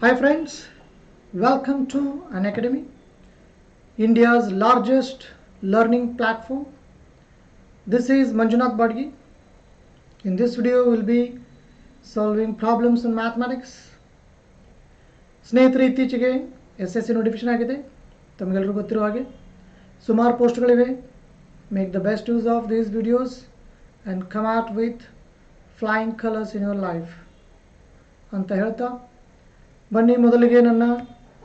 Hi friends, welcome to Unacademy, India's largest learning platform. This is Manjunath Badagi. In this video, we'll be solving problems in mathematics. ಸ್ನೇಹಿತರೆ ಇತ್ತೀಚೆಗೆ SSC notification ಆಗಿದೆ. ತಮಗೆಲ್ಲರಿಗೂ ಗೊತ್ತಿರುವ ಹಾಗೆ ಸುಮಾರು ಪೋಸ್ಟ್ಗಳಿವೆ. Make the best use of these videos and come out with flying colors in your life ಅಂತ ಹೇಳ್ತಾ ಬನ್ನಿ ಮೊದಲಿಗೆ ನನ್ನ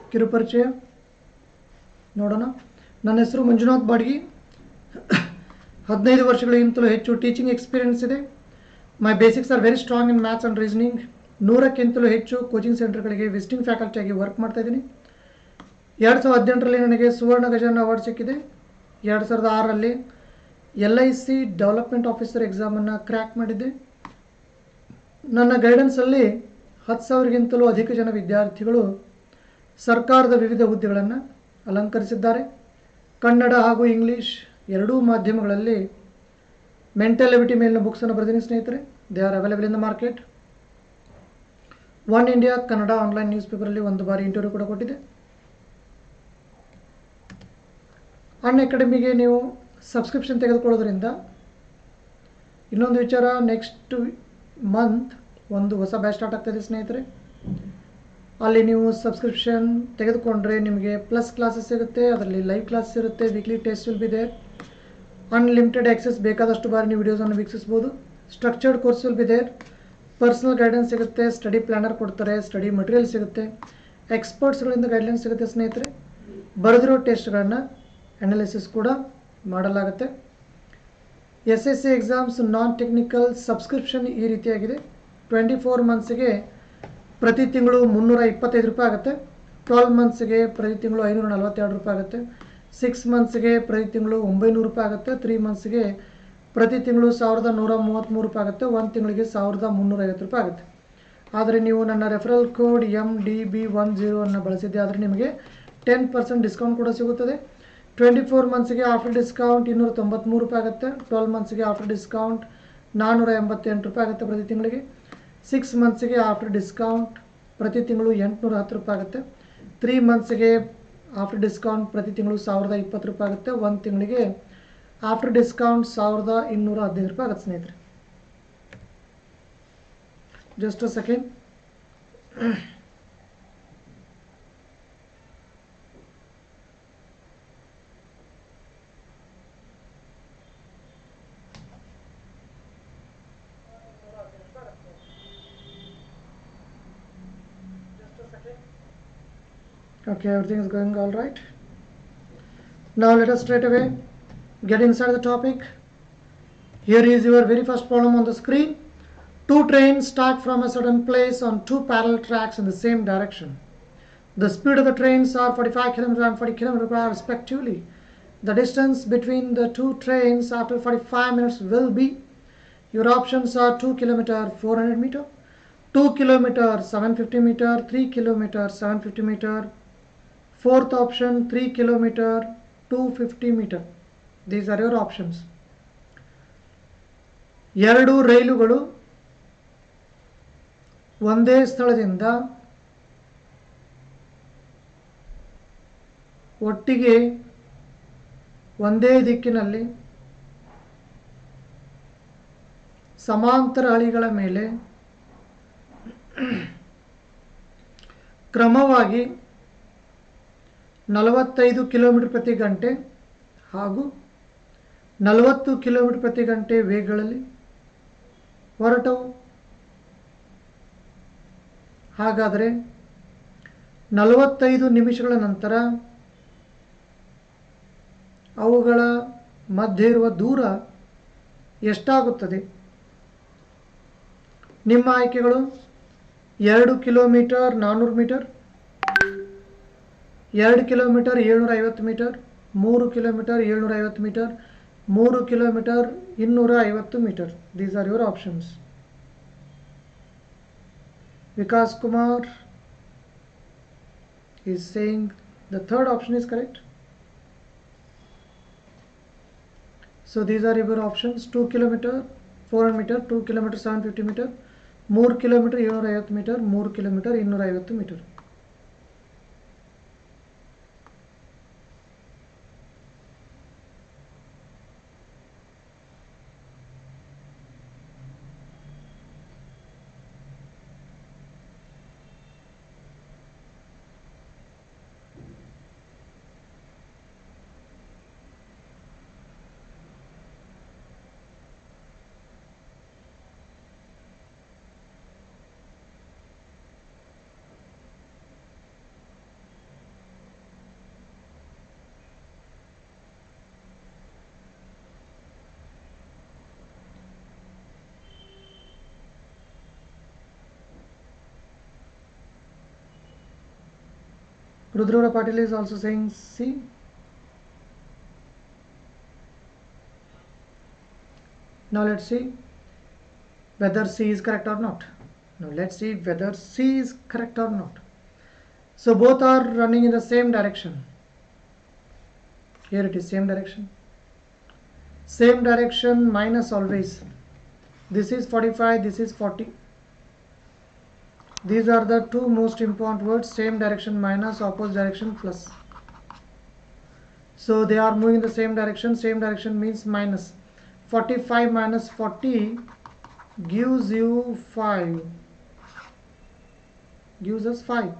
ಕಿರುಪರಿಚಯ ನೋಡೋಣ. ನನ್ನ ಹೆಸರು ಮಂಜುನಾಥ್ ಬಾಡ್ಗಿ. 15 ವರ್ಷಗಳಿಗಿಂತಲೂ ಹೆಚ್ಚು ಟೀಚಿಂಗ್ ಎಕ್ಸ್ಪೀರಿಯನ್ಸ್ ಇದೆ. My basics are very strong in maths and reasoning. 100ಕ್ಕಿಂತಲೂ ಹೆಚ್ಚು ಕೋಚಿಂಗ್ ಸೆಂಟರ್ಗಳಿಗೆ ವಿಸಿಟಿಂಗ್ ಫ್ಯಾಕಲ್ಟಿಯಾಗಿ ವರ್ಕ್ ಮಾಡ್ತಾ ಇದ್ದೀನಿ. 2018ರಲ್ಲಿ ನನಗೆ ಸುವರ್ಣ ಗಜಾನ ಅವಾರ್ಡ್ ಸಿಕ್ಕಿದೆ. 2006ರಲ್ಲಿ LIC ಡೆವಲಪ್ಮೆಂಟ್ ಆಫೀಸರ್ ಎಕ್ಸಾಮನ್ನು ಕ್ರ್ಯಾಕ್ ಮಾಡಿದ್ದೆ. ನನ್ನ ಗೈಡೆನ್ಸಲ್ಲಿ 10,000ಗಿಂತಲೂ ಅಧಿಕ ಜನ ವಿದ್ಯಾರ್ಥಿಗಳು ಸರ್ಕಾರದ ವಿವಿಧ ಹುದ್ದೆಗಳನ್ನು ಅಲಂಕರಿಸಿದ್ದಾರೆ. ಕನ್ನಡ ಹಾಗೂ ಇಂಗ್ಲೀಷ್ ಎರಡೂ ಮಾಧ್ಯಮಗಳಲ್ಲಿ ಮೆಂಟಲ್ ಎಬಿಲಿಟಿ ಮೇಲಿನ ಬುಕ್ಸನ್ನು ಬರೆದಿನಿ ಸ್ನೇಹಿತರೆ. They are available in the market. One India Kannada online news ಪೇಪರಲ್ಲಿ ಒಂದು ಬಾರಿ ಇಂಟರ್ವ್ಯೂ ಕೂಡ ಕೊಟ್ಟಿದೆ. ಅನ್ಅಕಾಡೆಮಿಗೆ ನೀವು ಸಬ್ಸ್ಕ್ರಿಪ್ಷನ್ ತೆಗೆದುಕೊಳ್ಳೋದ್ರಿಂದ ಇನ್ನೊಂದು ವಿಚಾರ, ನೆಕ್ಸ್ಟ್ ಮಂತ್ ಒಂದು ಹೊಸ ಬ್ಯಾಚ್ ಸ್ಟಾರ್ಟ್ ಆಗ್ತಾಯಿದೆ ಸ್ನೇಹಿತರೆ. ಅಲ್ಲಿ ನೀವು ಸಬ್ಸ್ಕ್ರಿಪ್ಷನ್ ತೆಗೆದುಕೊಂಡ್ರೆ ನಿಮಗೆ ಪ್ಲಸ್ ಕ್ಲಾಸಸ್ ಸಿಗುತ್ತೆ, ಅದರಲ್ಲಿ ಲೈವ್ ಕ್ಲಾಸ್ ಇರುತ್ತೆ, weekly test will be there, unlimited access, ಬೇಕಾದಷ್ಟು ಬಾರಿ ನೀವು ವಿಡಿಯೋಸನ್ನು ವೀಕ್ಷಿಸ್ಬೋದು. Structured course will be there, personal guidance ಸಿಗುತ್ತೆ, ಸ್ಟಡಿ ಪ್ಲ್ಯಾನರ್ ಕೊಡ್ತಾರೆ, ಸ್ಟಡಿ ಮಟೀರಿಯಲ್ ಸಿಗುತ್ತೆ, ಎಕ್ಸ್ಪರ್ಟ್ಸ್ಗಳಿಂದ ಗೈಡ್ಲೈನ್ಸ್ ಸಿಗುತ್ತೆ ಸ್ನೇಹಿತರೆ. ಬರೆದಿರೋ ಟೆಸ್ಟ್ಗಳನ್ನು ಅನಾಲಿಸಿಸ್ ಕೂಡ ಮಾಡಲಾಗುತ್ತೆ. SSC exams non technical subscription ಈ ರೀತಿಯಾಗಿದೆ. 24 ಮಂತ್ಸ್ಗೆ ಪ್ರತಿ ತಿಂಗಳು 325 ರೂಪಾಯಿ ಆಗುತ್ತೆ. 12 ಮಂತ್ಸ್ಗೆ ಪ್ರತಿ ತಿಂಗಳು 542 ರೂಪಾಯಿ ಆಗುತ್ತೆ. 6 ಮಂತ್ಸ್ಗೆ ಪ್ರತಿ ತಿಂಗಳು 900 ರೂಪಾಯಿ ಆಗುತ್ತೆ. 3 ಮಂತ್ಸ್ಗೆ ಪ್ರತಿ ತಿಂಗಳು 1,133 ರೂಪಾಯಿ ಆಗುತ್ತೆ. 1 ತಿಂಗಳಿಗೆ 1,350 ರೂಪಾಯಿ ಆಗುತ್ತೆ. ಆದರೆ ನೀವು ನನ್ನ ರೆಫರಲ್ ಕೋಡ್ MDB10 ಅನ್ನು ಬಳಸಿದ್ದೆ ಆದರೆ ನಿಮಗೆ 10% ಡಿಸ್ಕೌಂಟ್ ಕೂಡ ಸಿಗುತ್ತದೆ. 24 ಮಂತ್ಸ್ಗೆ ಆಫ್ಟರ್ ಡಿಸ್ಕೌಂಟ್ 293 ರೂಪಾಯಿ ಆಗುತ್ತೆ. 12 ಮಂತ್ಸ್ಗೆ ಆಫ್ಟರ್ ಡಿಸ್ಕೌಂಟ್ 488 ರೂಪಾಯಿ ಆಗುತ್ತೆ ಪ್ರತಿ ತಿಂಗಳಿಗೆ. 6 ಮಂತ್ಸ್ಗೆ ಆಫ್ಟರ್ ಡಿಸ್ಕೌಂಟ್ ಪ್ರತಿ ತಿಂಗಳು 810 ರೂಪಾಯಿ ಆಗುತ್ತೆ. 3 ಮಂತ್ಸ್ಗೆ ಆಫ್ಟರ್ ಡಿಸ್ಕೌಂಟ್ ಪ್ರತಿ ತಿಂಗಳು 1,020 ರೂಪಾಯಿ ಆಗುತ್ತೆ. 1 ತಿಂಗಳಿಗೆ ಆಫ್ಟರ್ ಡಿಸ್ಕೌಂಟ್ 1,215 ರೂಪಾಯಿ ಆಗುತ್ತೆ ಸ್ನೇಹಿತರೆ. Just a second. Okay, everything is going all right. Now let us straight away get inside the topic. Here is your very first problem on the screen. Two trains start from a certain place on two parallel tracks in the same direction. The speed of the trains are 45 km and 40 km per hour respectively. The distance between the two trains after 45 minutes will be, your options are 2 km 400 meter, 2 km 750 meter, 3 km 750 meter, fourth option 3 km 250 meter. These are your options. ಎರಡು ರೈಲುಗಳು ಒಂದೇ ಸ್ಥಳದಿಂದ ಒಟ್ಟಿಗೆ ಒಂದೇ ದಿಕ್ಕಿನಲ್ಲಿ ಸಮಾಂತರ ಹಳಿಗಳ ಮೇಲೆ ಕ್ರಮವಾಗಿ 45 ಕಿಲೋಮೀಟರ್ ಪ್ರತಿ ಗಂಟೆ ಹಾಗೂ 40 ಕಿಲೋಮೀಟರ್ ಪ್ರತಿ ಗಂಟೆ ವೇಗಗಳಲ್ಲಿ ಹೊರಟವು. ಹಾಗಾದರೆ 45 ನಿಮಿಷಗಳ ನಂತರ ಅವುಗಳ ಮಧ್ಯೆ ಇರುವ ದೂರ ಎಷ್ಟಾಗುತ್ತದೆ? ನಿಮ್ಮ ಆಯ್ಕೆಗಳು 2 kilometre 400 metre, 2 kilometre 750 metre, 3 kilometre 750 metre, 3 kilometre 250 metre. These are your options. Vikas Kumar is saying the third option is correct. So these are your options: 2 km 400 meter, 2 km 750 meter, 3 km 750 meter, 3 km 250 meter. Rudra Patil is also saying C. Now let's see whether C is correct or not. Now let's see whether C is correct or not. So both are running in the same direction. Here it is same direction. Same direction minus always. This is 45, this is 40. These are the two most important words, same direction minus, opposite direction plus. So they are moving in the same direction means minus. 45 minus 40 gives you 5. Gives us 5.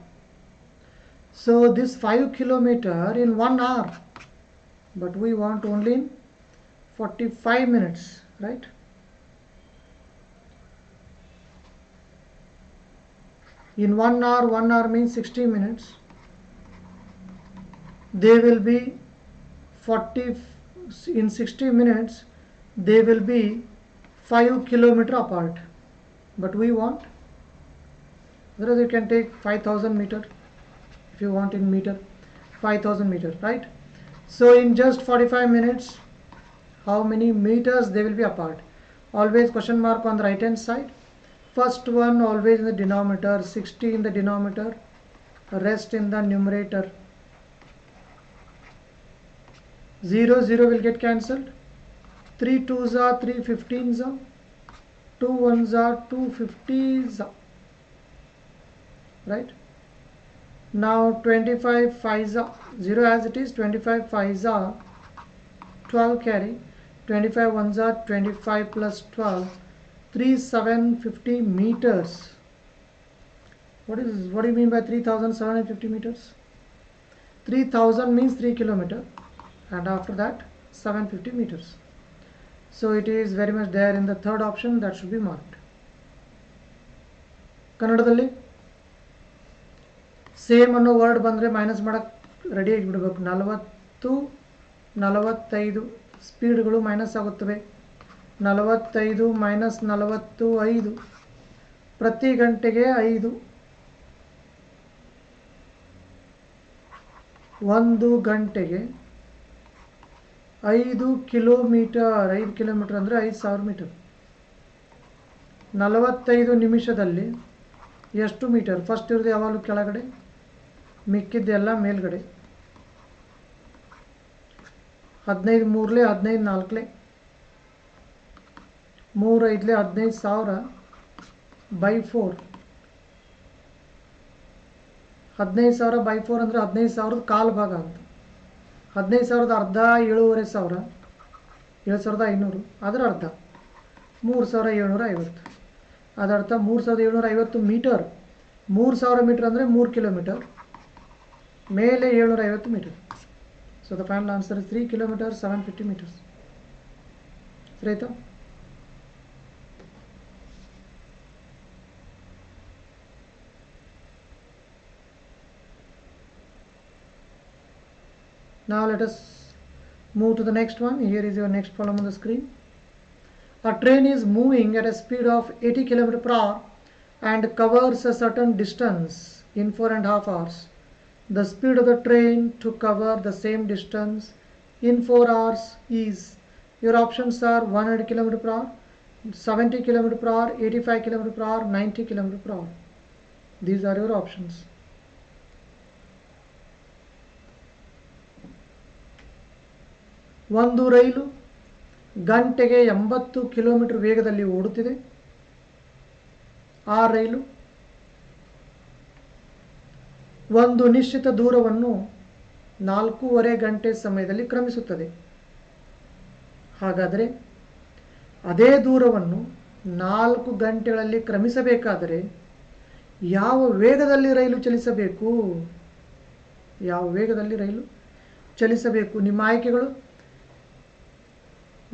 So this 5 kilometer in 1 hour, but we want only in 45 minutes, right? In 1 hour means 60 minutes. They will be 40, in 60 minutes, they will be 5 kilometer apart. But we want, otherwise you can take 5000 meter, if you want in meter, 5000 meter, right? So in just 45 minutes, how many meters they will be apart? Always question mark on the right hand side. First one always in the denominator, 60 in the denominator, rest in the numerator. 0, 0 will get cancelled. 3 2s are 3 15s are. 2 1s are 2 50s are. Right? Now 25 5s are 0 as it is, 25 5s are 12 carry. 25 1s are 25 plus 12. 3750 meters. What do you mean by 3750 meters? 3000 means 3 kilometer, and after that 750 meters. So it is very much there in the third option, that should be marked. Kannadadalli same ಅನ್ನೋ word ಬಂದರೆ minus ಮಾಡೋಕ್ಕೆ ready ಆಗಿಬಿಡ್ಬೇಕು. 40 45 ಸ್ಪೀಡ್ಗಳು minus ಆಗುತ್ತವೆ. 45 minus 40 5. ಪ್ರತಿ ಗಂಟೆಗೆ 5. 1 ಗಂಟೆಗೆ 5 kilometre. 5 kilometre ಅಂದರೆ 5000 metre. 45 ನಿಮಿಷದಲ್ಲಿ ಎಷ್ಟು ಮೀಟರ್? ಫಸ್ಟ್ ಇರೋದು ಯಾವಾಗಲೂ ಕೆಳಗಡೆ, ಮಿಕ್ಕಿದ್ದೆಲ್ಲ ಮೇಲ್ಗಡೆ. 15 3 15 4 3 5 15,000 by 4. 15,000 by 4 ಅಂದರೆ 15,000 ಕಾಲು ಭಾಗ ಅಂತ. 15,000 ಅರ್ಧ 7,500, 7,500 ಅದರ ಅರ್ಧ 3,750. ಅದರ್ಥ 3,750 ಮೀಟರ್. 3,000 ಮೀಟರ್ ಅಂದರೆ 3 ಕಿಲೋಮೀಟರ್, ಮೇಲೆ 750 metre. So the final answer is 3 kilometre 750 metres. ಸರಿ ಆಯ್ತಾ? Now let us move to the next one. Here is your next problem on the screen. A train is moving at a speed of 80 km per hour and covers a certain distance in 4.5 hours. The speed of the train to cover the same distance in 4 hours is, your options are 100 km per hour, 70 km per hour, 85 km per hour, 90 km per hour. These are your options. ಒಂದು ರೈಲು ಗಂಟೆಗೆ 80 kilometre ವೇಗದಲ್ಲಿ ಓಡುತ್ತಿದೆ. ಆ ರೈಲು ಒಂದು ನಿಶ್ಚಿತ ದೂರವನ್ನು 4.5 ಗಂಟೆ ಸಮಯದಲ್ಲಿ ಕ್ರಮಿಸುತ್ತದೆ. ಹಾಗಾದರೆ ಅದೇ ದೂರವನ್ನು 4 ಗಂಟೆಗಳಲ್ಲಿ ಕ್ರಮಿಸಬೇಕಾದರೆ ಯಾವ ವೇಗದಲ್ಲಿ ರೈಲು ಚಲಿಸಬೇಕು? ಯಾವ ವೇಗದಲ್ಲಿ ರೈಲು ಚಲಿಸಬೇಕು? ನಿಮ್ಮ ಆಯ್ಕೆಗಳು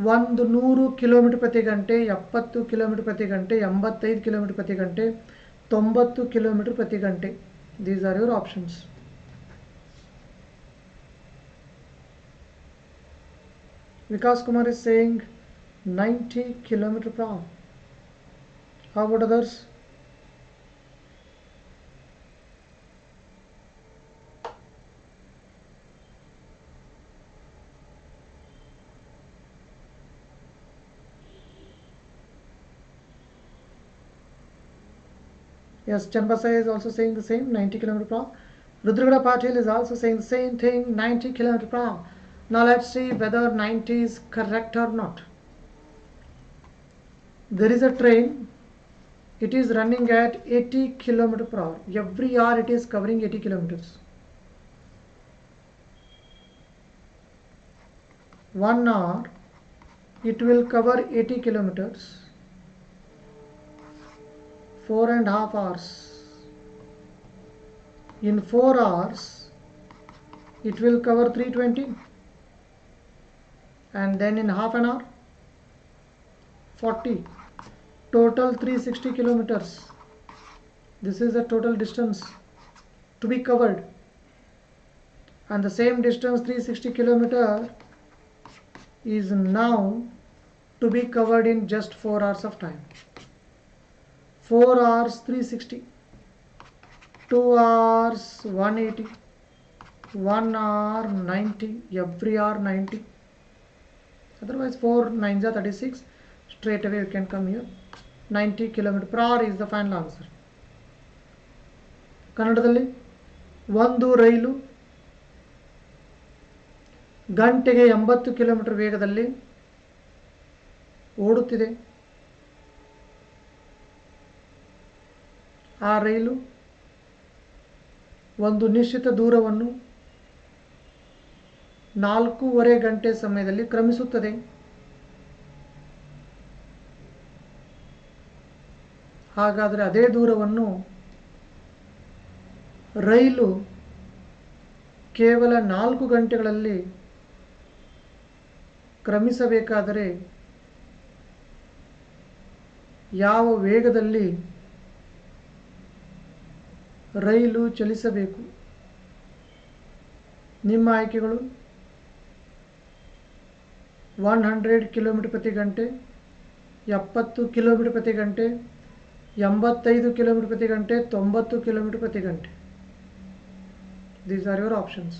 100 ಕಿಲೋಮೀಟರ್ ಪ್ರತಿ ಗಂಟೆ, 70 ಕಿಲೋಮೀಟರ್ ಪ್ರತಿ ಗಂಟೆ, 85 ಕಿಲೋಮೀಟರ್ ಪ್ರತಿ ಗಂಟೆ, 90 ಕಿಲೋಮೀಟರ್ ಪ್ರತಿ ಗಂಟೆ. These are your options. Vikas Kumar is saying 90 km per hour. How about others? Yes, Chanbasa is also saying the same, 90 km per hour. Rudragada Patil is also saying the same thing, 90 km per hour. Now let's see whether 90 is correct or not. There is a train. It is running at 80 km per hour. Every hour it is covering 80 kilometers. 1 hour it will cover 80 kilometers. 4.5 hours. In 4 hours it will cover 320, and then in half an hour 40. Total 360 kilometers. This is the total distance to be covered, and the same distance 360 kilometer is now to be covered in just 4 hours of time. 4 hours 360, 2 hours 180, 1 hour 90, every hour 90. Otherwise 4 9s are 36. Straight away you can come here. 90 km per hour is the final answer. ಕನ್ನಡದಲ್ಲಿ ಒಂದು ರೈಲು ಗಂಟೆಗೆ 80 kilometre ವೇಗದಲ್ಲಿ ಓಡುತ್ತಿದೆ. ಆ ರೈಲು ಒಂದು ನಿಶ್ಚಿತ ದೂರವನ್ನು 4.5 ಗಂಟೆ ಸಮಯದಲ್ಲಿ ಕ್ರಮಿಸುತ್ತದೆ. ಹಾಗಾದರೆ ಅದೇ ದೂರವನ್ನು ರೈಲು ಕೇವಲ 4 ಗಂಟೆಗಳಲ್ಲಿ ಕ್ರಮಿಸಬೇಕಾದರೆ ಯಾವ ವೇಗದಲ್ಲಿ ರೈಲು ಚಲಿಸಬೇಕು? ನಿಮ್ಮ ಆಯ್ಕೆಗಳು 100 ಕಿಲೋಮೀಟರ್ ಪ್ರತಿ ಗಂಟೆ, 70 ಕಿಲೋಮೀಟರ್ ಪ್ರತಿ ಗಂಟೆ, 85 ಕಿಲೋಮೀಟರ್ ಪ್ರತಿ ಗಂಟೆ, 90 ಕಿಲೋಮೀಟರ್ ಪ್ರತಿ ಗಂಟೆ. These are your options.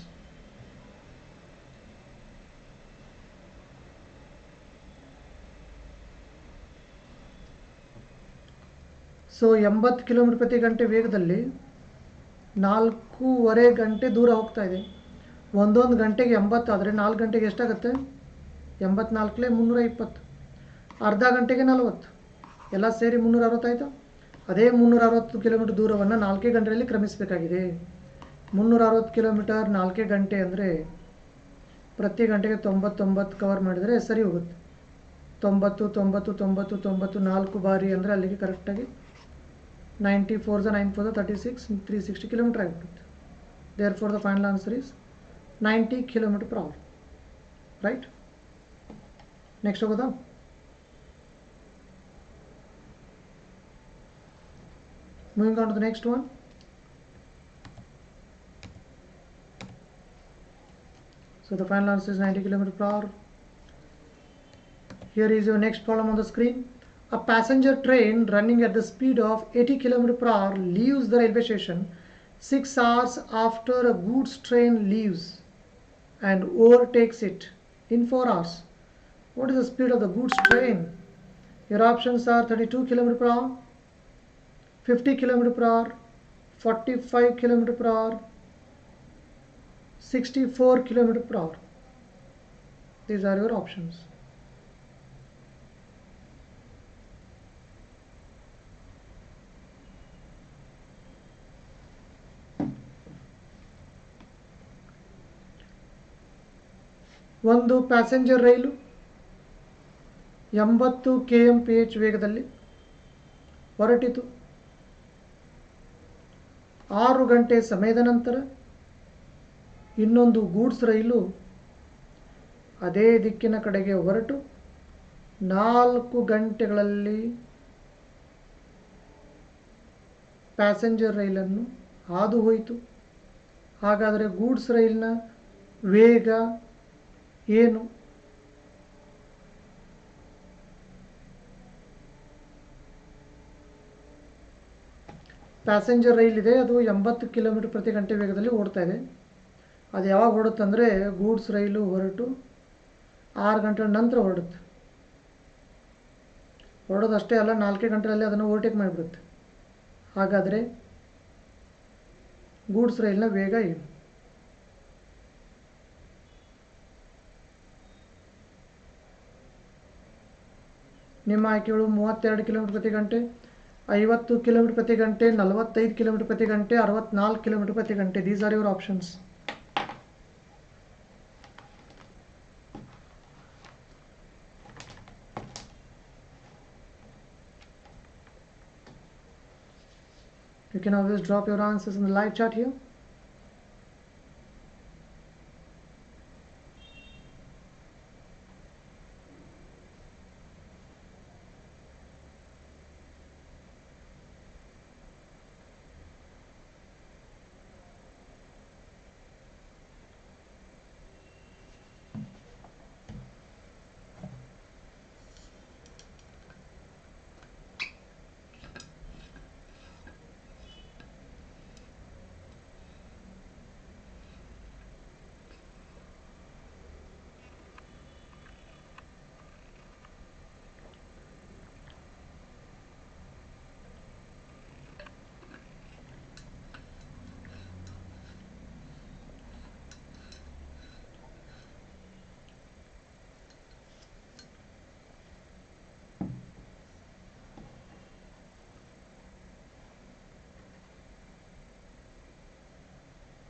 So 80 kilometre ಪ್ರತಿ ಗಂಟೆ ವೇಗದಲ್ಲಿ 4.5 ಗಂಟೆ ದೂರ ಹೋಗ್ತಾ ಇದೆ. ಒಂದೊಂದು ಗಂಟೆಗೆ 80 ಆದರೆ 4 ಗಂಟೆಗೆ ಎಷ್ಟಾಗುತ್ತೆ? 84 320, ಅರ್ಧ ಗಂಟೆಗೆ 40, ಎಲ್ಲ ಸೇರಿ 360 ಆಯಿತು. ಅದೇ 360 ಕಿಲೋಮೀಟರ್ ದೂರವನ್ನು 4 ಗಂಟೆಯಲ್ಲಿ ಕ್ರಮಿಸಬೇಕಾಗಿದೆ. 360 ಕಿಲೋಮೀಟರ್ 4 ಗಂಟೆ ಅಂದರೆ ಪ್ರತಿ ಗಂಟೆಗೆ 90 ಕವರ್ ಮಾಡಿದರೆ ಸರಿ ಹೋಗುತ್ತೆ. 90 90 90 90 4 ಬಾರಿ ಅಂದರೆ ಅಲ್ಲಿಗೆ ಕರೆಕ್ಟಾಗಿ 94 9 4 36 360 ಕಿಲೋಮೀಟರ್ ಆಗಿಬಿಡುತ್ತೆ. There for the final answer is 90 kilometre per hour. Right, next ಹೋಗೋದಾ? Moving on to the next one. So the final answer is 90 km per hour. Here is your next problem on the screen. A passenger train running at the speed of 80 km per hour leaves the railway station 6 hours after a goods train leaves and overtakes it in 4 hours. What is the speed of the goods train? Your options are 32 km per hour, 50 km per hour, 45 km per hour, 64 km per hour. These are your options. ಒಂದು passenger ರೈಲು 80 km/h ವೇಗದಲ್ಲಿ ಹೊರಟಿತು. 6 ಗಂಟೆ ಸಮಯದ ನಂತರ ಇನ್ನೊಂದು goods ರೈಲು ಅದೇ ದಿಕ್ಕಿನ ಕಡೆಗೆ ಹೊರಟು 4 ಗಂಟೆಗಳಲ್ಲಿ ಪ್ಯಾಸೆಂಜರ್ ರೈಲನ್ನು ಹಾದು ಹೋಯಿತು. ಹಾಗಾದರೆ ಗೂಡ್ಸ್ ರೈಲಿನ ವೇಗ ಏನು? ಪ್ಯಾಸೆಂಜರ್ ರೈಲ್ ಇದೆ, ಅದು 80 km ಪ್ರತಿ ಗಂಟೆ ವೇಗದಲ್ಲಿ ಓಡ್ತಾ ಇದೆ. ಅದು ಯಾವಾಗ ಹೊರಡುತ್ತಂದರೆ ಗೂಡ್ಸ್ ರೈಲು ಹೊರಟು 6 ಗಂಟೆ ನಂತರ ಹೊರಡುತ್ತೆ. ಹೊರಡೋದಷ್ಟೇ ಅಲ್ಲ, 4 ಗಂಟೆಯಲ್ಲಿ ಅದನ್ನು ಓವರ್ಟೇಕ್ ಮಾಡಿಬಿಡುತ್ತೆ. ಹಾಗಾದರೆ ಗೂಡ್ಸ್ ರೈಲಿನ ವೇಗ ಏನು? ನಿಮ್ಮ ಆಯ್ಕೆಗಳು 32 ಕಿಲೋಮೀಟರ್ ಪ್ರತಿ ಗಂಟೆ, 50 ಕಿಲೋಮೀಟರ್ ಪ್ರತಿ ಗಂಟೆ, 45 ಕಿಲೋಮೀಟರ್ ಪ್ರತಿ ಗಂಟೆ, 64 ಕಿಲೋಮೀಟರ್ ಪ್ರತಿ ಗಂಟೆ. These are your options. You can always drop your answers in the live chat here.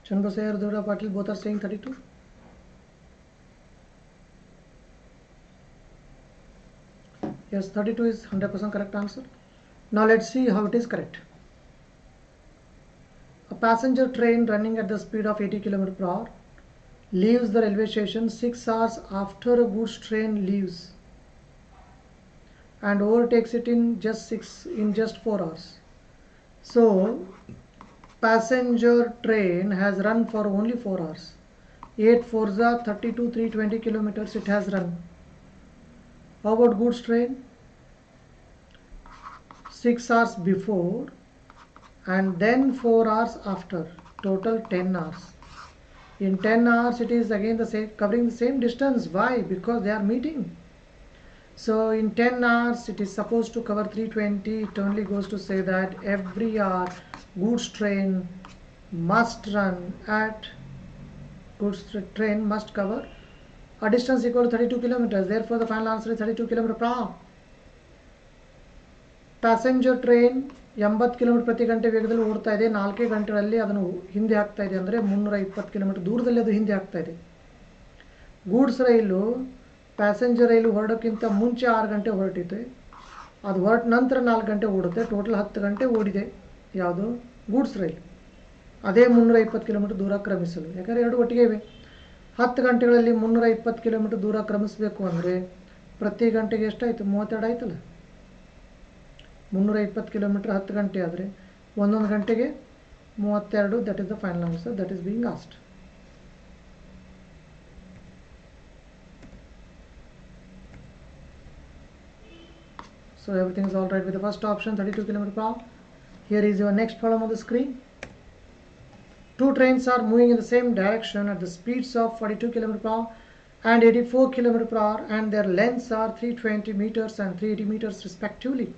Chandrasekhar and Durga Patil both are saying 32. Yes, 32 is 100% correct answer. Now let's see how it is correct. A passenger train running at the speed of 80 km per hour leaves the railway station 6 hours after a goods train leaves and overtakes it in just 4 hours. So passenger train has run for only 4 hours. 8 4s are 32, 320 kilometers it has run. How about goods train? 6 hours before and then 4 hours after, total 10 hours. In 10 hours it is again the same, covering the same distance. Why? Because they are meeting. So in 10 hours it is supposed to cover 320. It only goes to say that every hour goods train must run at train must cover a distance equal to 32 kilometers. Therefore the final answer is 32 km per hour. Passenger train 80 kilometre ಪ್ರತಿ ಗಂಟೆ ವೇಗದಲ್ಲಿ ಓಡ್ತಾ ಇದೆ. 4 ಗಂಟೆಗಳಲ್ಲಿ ಅದನ್ನು ಹಿಂದೆ ಹಾಕ್ತಾ ಇದೆ, ಅಂದರೆ 320 ಕಿಲೋಮೀಟರ್ ದೂರದಲ್ಲಿ ಅದು ಹಿಂದೆ ಹಾಕ್ತಾ ಇದೆ. ಗೂಡ್ಸ್ ರೈಲು ಪ್ಯಾಸೆಂಜರ್ ರೈಲು ಹೊರಡೋಕ್ಕಿಂತ ಮುಂಚೆ 6 ಗಂಟೆ ಹೊರಟಿದೆ, ಅದು ಹೊರಟ ನಂತರ 4 ಗಂಟೆ ಓಡುತ್ತೆ. ಟೋಟಲ್ 10 ಗಂಟೆ ಓಡಿದೆ ಯಾವುದು ಗೂಡ್ಸ್ ರೈಲು. ಅದೇ 320 ಕಿಲೋಮೀಟರ್ ದೂರ ಕ್ರಮಿಸಲು, ಯಾಕಂದರೆ ಎರಡು ಒಟ್ಟಿಗೆ ಇವೆ. 10 ಗಂಟೆಗಳಲ್ಲಿ 320 ಕಿಲೋಮೀಟರ್ ದೂರ ಕ್ರಮಿಸಬೇಕು ಅಂದರೆ ಪ್ರತಿ ಗಂಟೆಗೆ ಎಷ್ಟಾಯಿತು? 32 ಆಯ್ತಲ್ಲ. 320 ಕಿಲೋಮೀಟರ್ 10 ಗಂಟೆ ಆದರೆ ಒಂದೊಂದು ಗಂಟೆಗೆ 32. That is the final answer that is being asked. So everything is all right with the first option, 32 km per hour. Here is your next problem on the screen. Two trains are moving in the same direction at the speeds of 42 km per hour and 84 km per hour, and their lengths are 320 meters and 380 meters respectively.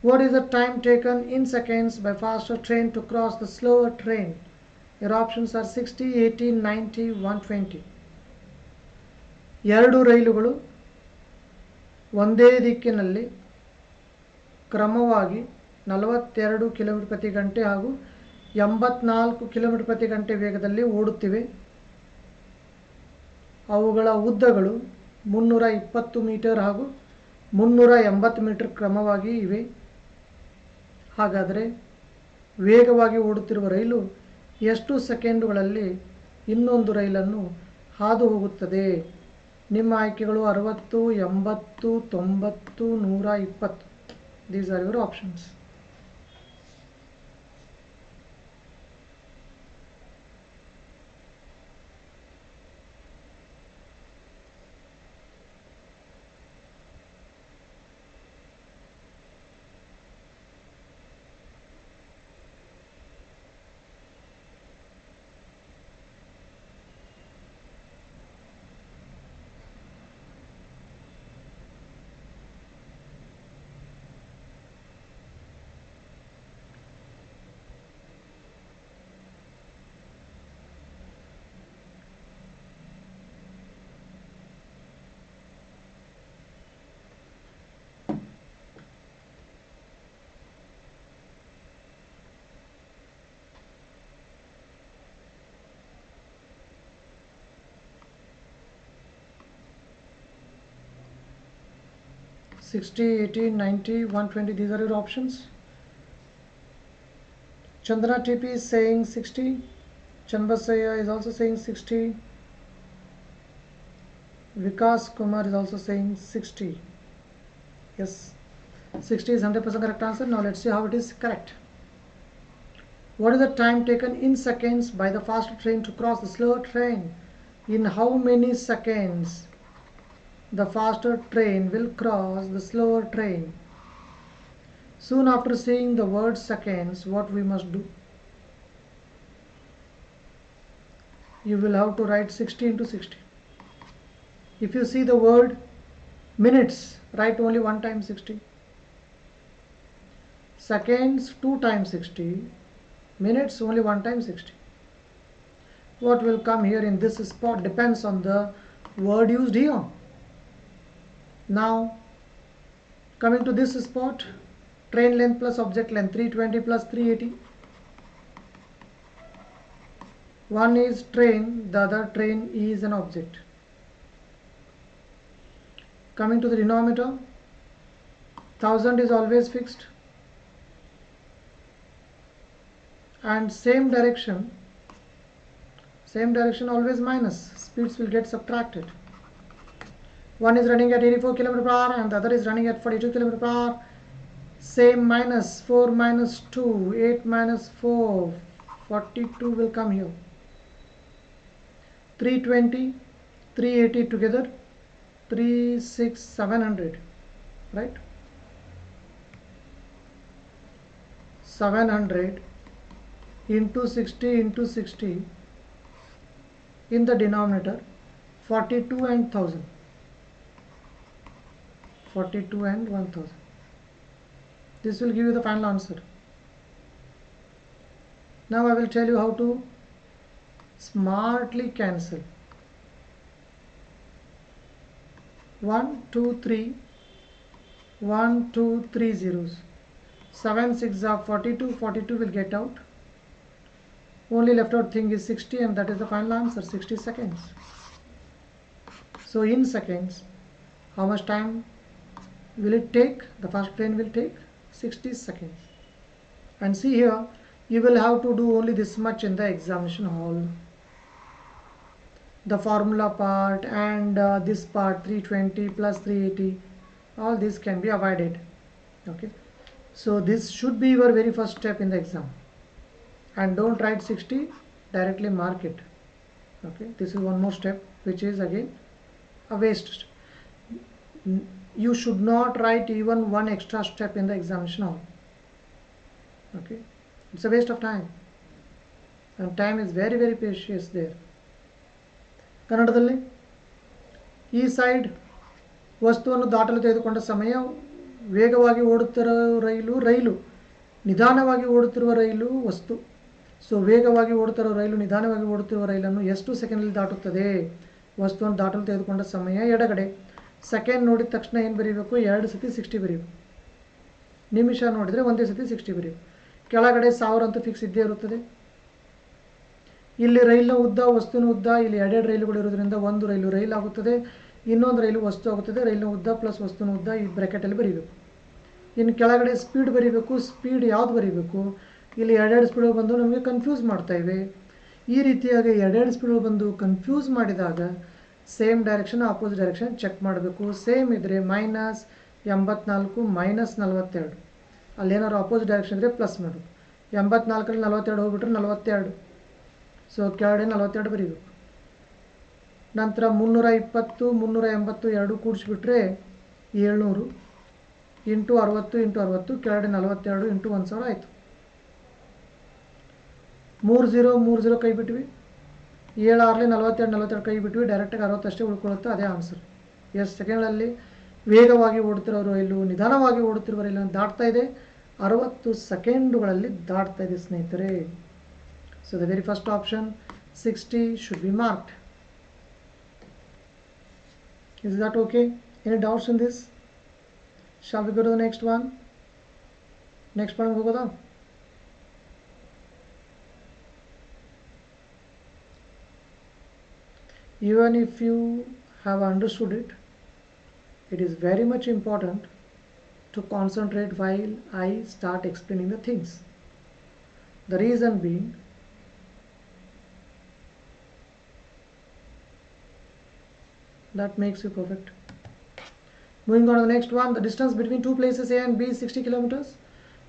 What is the time taken in seconds by faster train to cross the slower train? Your options are 60, 80, 90, 120. ಎರಡು ರೈಲುಗಳು ಒಂದೇ ದಿಕ್ಕಿನಲ್ಲಿ ಕ್ರಮವಾಗಿ 42 kilometre ಪ್ರತಿ ಗಂಟೆ ಹಾಗೂ 84 kilometre ಪ್ರತಿ ಗಂಟೆ ವೇಗದಲ್ಲಿ ಓಡುತ್ತಿವೆ. ಅವುಗಳ ಉದ್ದಗಳು 320 ಮೀಟರ್ ಹಾಗೂ 380 ಮೀಟರ್ ಕ್ರಮವಾಗಿ ಇವೆ. ಹಾಗಾದರೆ ವೇಗವಾಗಿ ಓಡುತ್ತಿರುವ ರೈಲು ಎಷ್ಟು ಸೆಕೆಂಡುಗಳಲ್ಲಿ ಇನ್ನೊಂದು ರೈಲನ್ನು ಹಾದು ಹೋಗುತ್ತದೆ? ನಿಮ್ಮ ಆಯ್ಕೆಗಳು 60, 80, 90, 120. These are your options. 60, 80, 90, 120, these are your options. Chandana TP is saying 60. Chanbasaya is also saying 60. Vikas Kumar is also saying 60. Yes, 60 is 100% correct answer. Now let's see how it is correct. What is the time taken in seconds by the faster train to cross the slower train? In how many seconds the faster train will cross the slower train? Soon after seeing the word seconds, what we must do? You will have to write 60 into 60. If you see the word minutes, write only 1 time 60. Seconds 2 times 60. Minutes only 1 time 60. What will come here in this spot depends on the word used here. Now coming to this spot, train length plus object length, 320 plus 380. One is train, the other train is an object. Coming to the denominator, 1000 is always fixed, and same direction always minus, speeds will get subtracted. One is running at 84 km per hour and the other is running at 42 km per hour. Same minus, 4 minus 2, 8 minus 4, 42 will come here. 320, 380 together, 700, right? 700 into 60 in the denominator, 42 and 1000. 42 and 1000. This will give you the final answer. Now I will tell you how to smartly cancel. 1, 2, 3, 1, 2, 3 zeros. 7, 6 are 42, 42 will get out. Only left out thing is 60 and that is the final answer, 60 seconds. So in seconds, how much time will it take? The first train will take 60 seconds. And see here, you will have to do only this much in the examination hall. The formula part and this part, 320 plus 380, all this can be avoided. Okay, so this should be your very first step in the exam. And don't write 60, directly mark it. Okay, this is one more step which is again a waste. You should not write even one extra step in the examination hall. Okay, it's a waste of time, and time is very, very precious there. ಕನ್ನಡದಲ್ಲಿ ಈ side ವಸ್ತುವನ್ನು ದಾಟಲು ತೆಗೆದುಕೊಂಡ ಸಮಯ, ವೇಗವಾಗಿ ಓಡುತ್ತಿರುವ ರೈಲು, ನಿಧಾನವಾಗಿ ಓಡುತ್ತಿರುವ ರೈಲು ವಸ್ತು. So ವೇಗವಾಗಿ ಓಡುತ್ತಿರುವ ರೈಲು ನಿಧಾನವಾಗಿ ಓಡುತ್ತಿರುವ ರೈಲನ್ನು ಎಷ್ಟು ಸೆಕೆಂಡಲ್ಲಿ ದಾಟುತ್ತದೆ? ವಸ್ತುವನ್ನು ದಾಟಲು ತೆಗೆದುಕೊಂಡ ಸಮಯ ಎಡಗಡೆ. ಸೆಕೆಂಡ್ ನೋಡಿದ ತಕ್ಷಣ ಏನು ಬರೀಬೇಕು? 2 ಸತಿ 60 ಬರೀಬೇಕು. ನಿಮಿಷ ನೋಡಿದರೆ ಒಂದೇ ಸತಿ 60 ಬರೀಬೇಕು. ಕೆಳಗಡೆ 1000 ಅಂತೂ ಫಿಕ್ಸ್ ಇದ್ದೇ ಇರುತ್ತದೆ. ಇಲ್ಲಿ ರೈಲಿನ ಉದ್ದ, ವಸ್ತುವಿನ ಉದ್ದ, ಇಲ್ಲಿ 2 ರೈಲುಗಳು ಇರೋದ್ರಿಂದ ಒಂದು ರೈಲು ಆಗುತ್ತದೆ, ಇನ್ನೊಂದು ರೈಲು ವಸ್ತು ಆಗುತ್ತದೆ. ರೈಲಿನ ಉದ್ದ ಪ್ಲಸ್ ವಸ್ತುವಿನ ಉದ್ದ ಈ ಬ್ರ್ಯಾಕೆಟಲ್ಲಿ ಬರೀಬೇಕು. ಇನ್ನು ಕೆಳಗಡೆ ಸ್ಪೀಡ್ ಬರೀಬೇಕು. ಸ್ಪೀಡ್ ಯಾವ್ದು ಬರೀಬೇಕು? ಇಲ್ಲಿ 2 ಸ್ಪೀಡ್ಗಳು ಬಂದು ನಮಗೆ ಕನ್ಫ್ಯೂಸ್ ಮಾಡ್ತಾ ಇವೆ. ಈ ರೀತಿಯಾಗಿ 2 ಸ್ಪೀಡ್ಗಳು ಬಂದು ಕನ್ಫ್ಯೂಸ್ ಮಾಡಿದಾಗ same direction opposite direction check ಮಾಡಬೇಕು. ಸೇಮ್ ಇದ್ದರೆ -84 -42, ಅಲ್ಲೇನಾದ್ರು ಆಪೋಸಿಟ್ ಡೈರೆಕ್ಷನ್ ಇದ್ದರೆ ಪ್ಲಸ್ ಮಾಡಬೇಕು. 84ರಲ್ಲಿ 42 ಹೋಗ್ಬಿಟ್ರೆ 42, ಸೊ ಕೆಳಗಡೆ 42 ಬರೀಬೇಕು. ನಂತರ 320 380 ಎರಡು ಕೂಡಿಸ್ಬಿಟ್ರೆ 700 ಇಂಟು 60 ಕೆಳಗಡೆ 42 ಇಂಟು 1000 ಆಯಿತು. 30 ಕೈ ಬಿಟ್ವಿ. 7 6ಲಿ 42 ಕೈ ಬಿಟ್ವಿ. ಡೈರೆಕ್ಟಾಗಿ 60 ಅಷ್ಟೇ ಉಳ್ಕೊಳ್ಳುತ್ತೆ, ಅದೇ ಆನ್ಸರ್. ಎಷ್ಟು ಸೆಕೆಂಡ್ಗಳಲ್ಲಿ ವೇಗವಾಗಿ ಓಡುತ್ತಿರೋ ರೈಲು ನಿಧಾನವಾಗಿ ಓಡುತ್ತಿರುವ ರೈಲನ್ನು ದಾಟ್ತಾ ಇದೆ? 60 ಸೆಕೆಂಡುಗಳಲ್ಲಿ ದಾಟ್ತಾ ಇದೆ ಸ್ನೇಹಿತರೆ. So the very first option 60 should be marked. Is that okay? Any doubts in this? Shall we go to the next one? Next one ಹೋಗೋದಾ? Even if you have understood it, it is very much important to concentrate while I start explaining the things. The reason being, that makes you perfect. Moving on to the next one, the distance between two places A and B is 60 kilometers.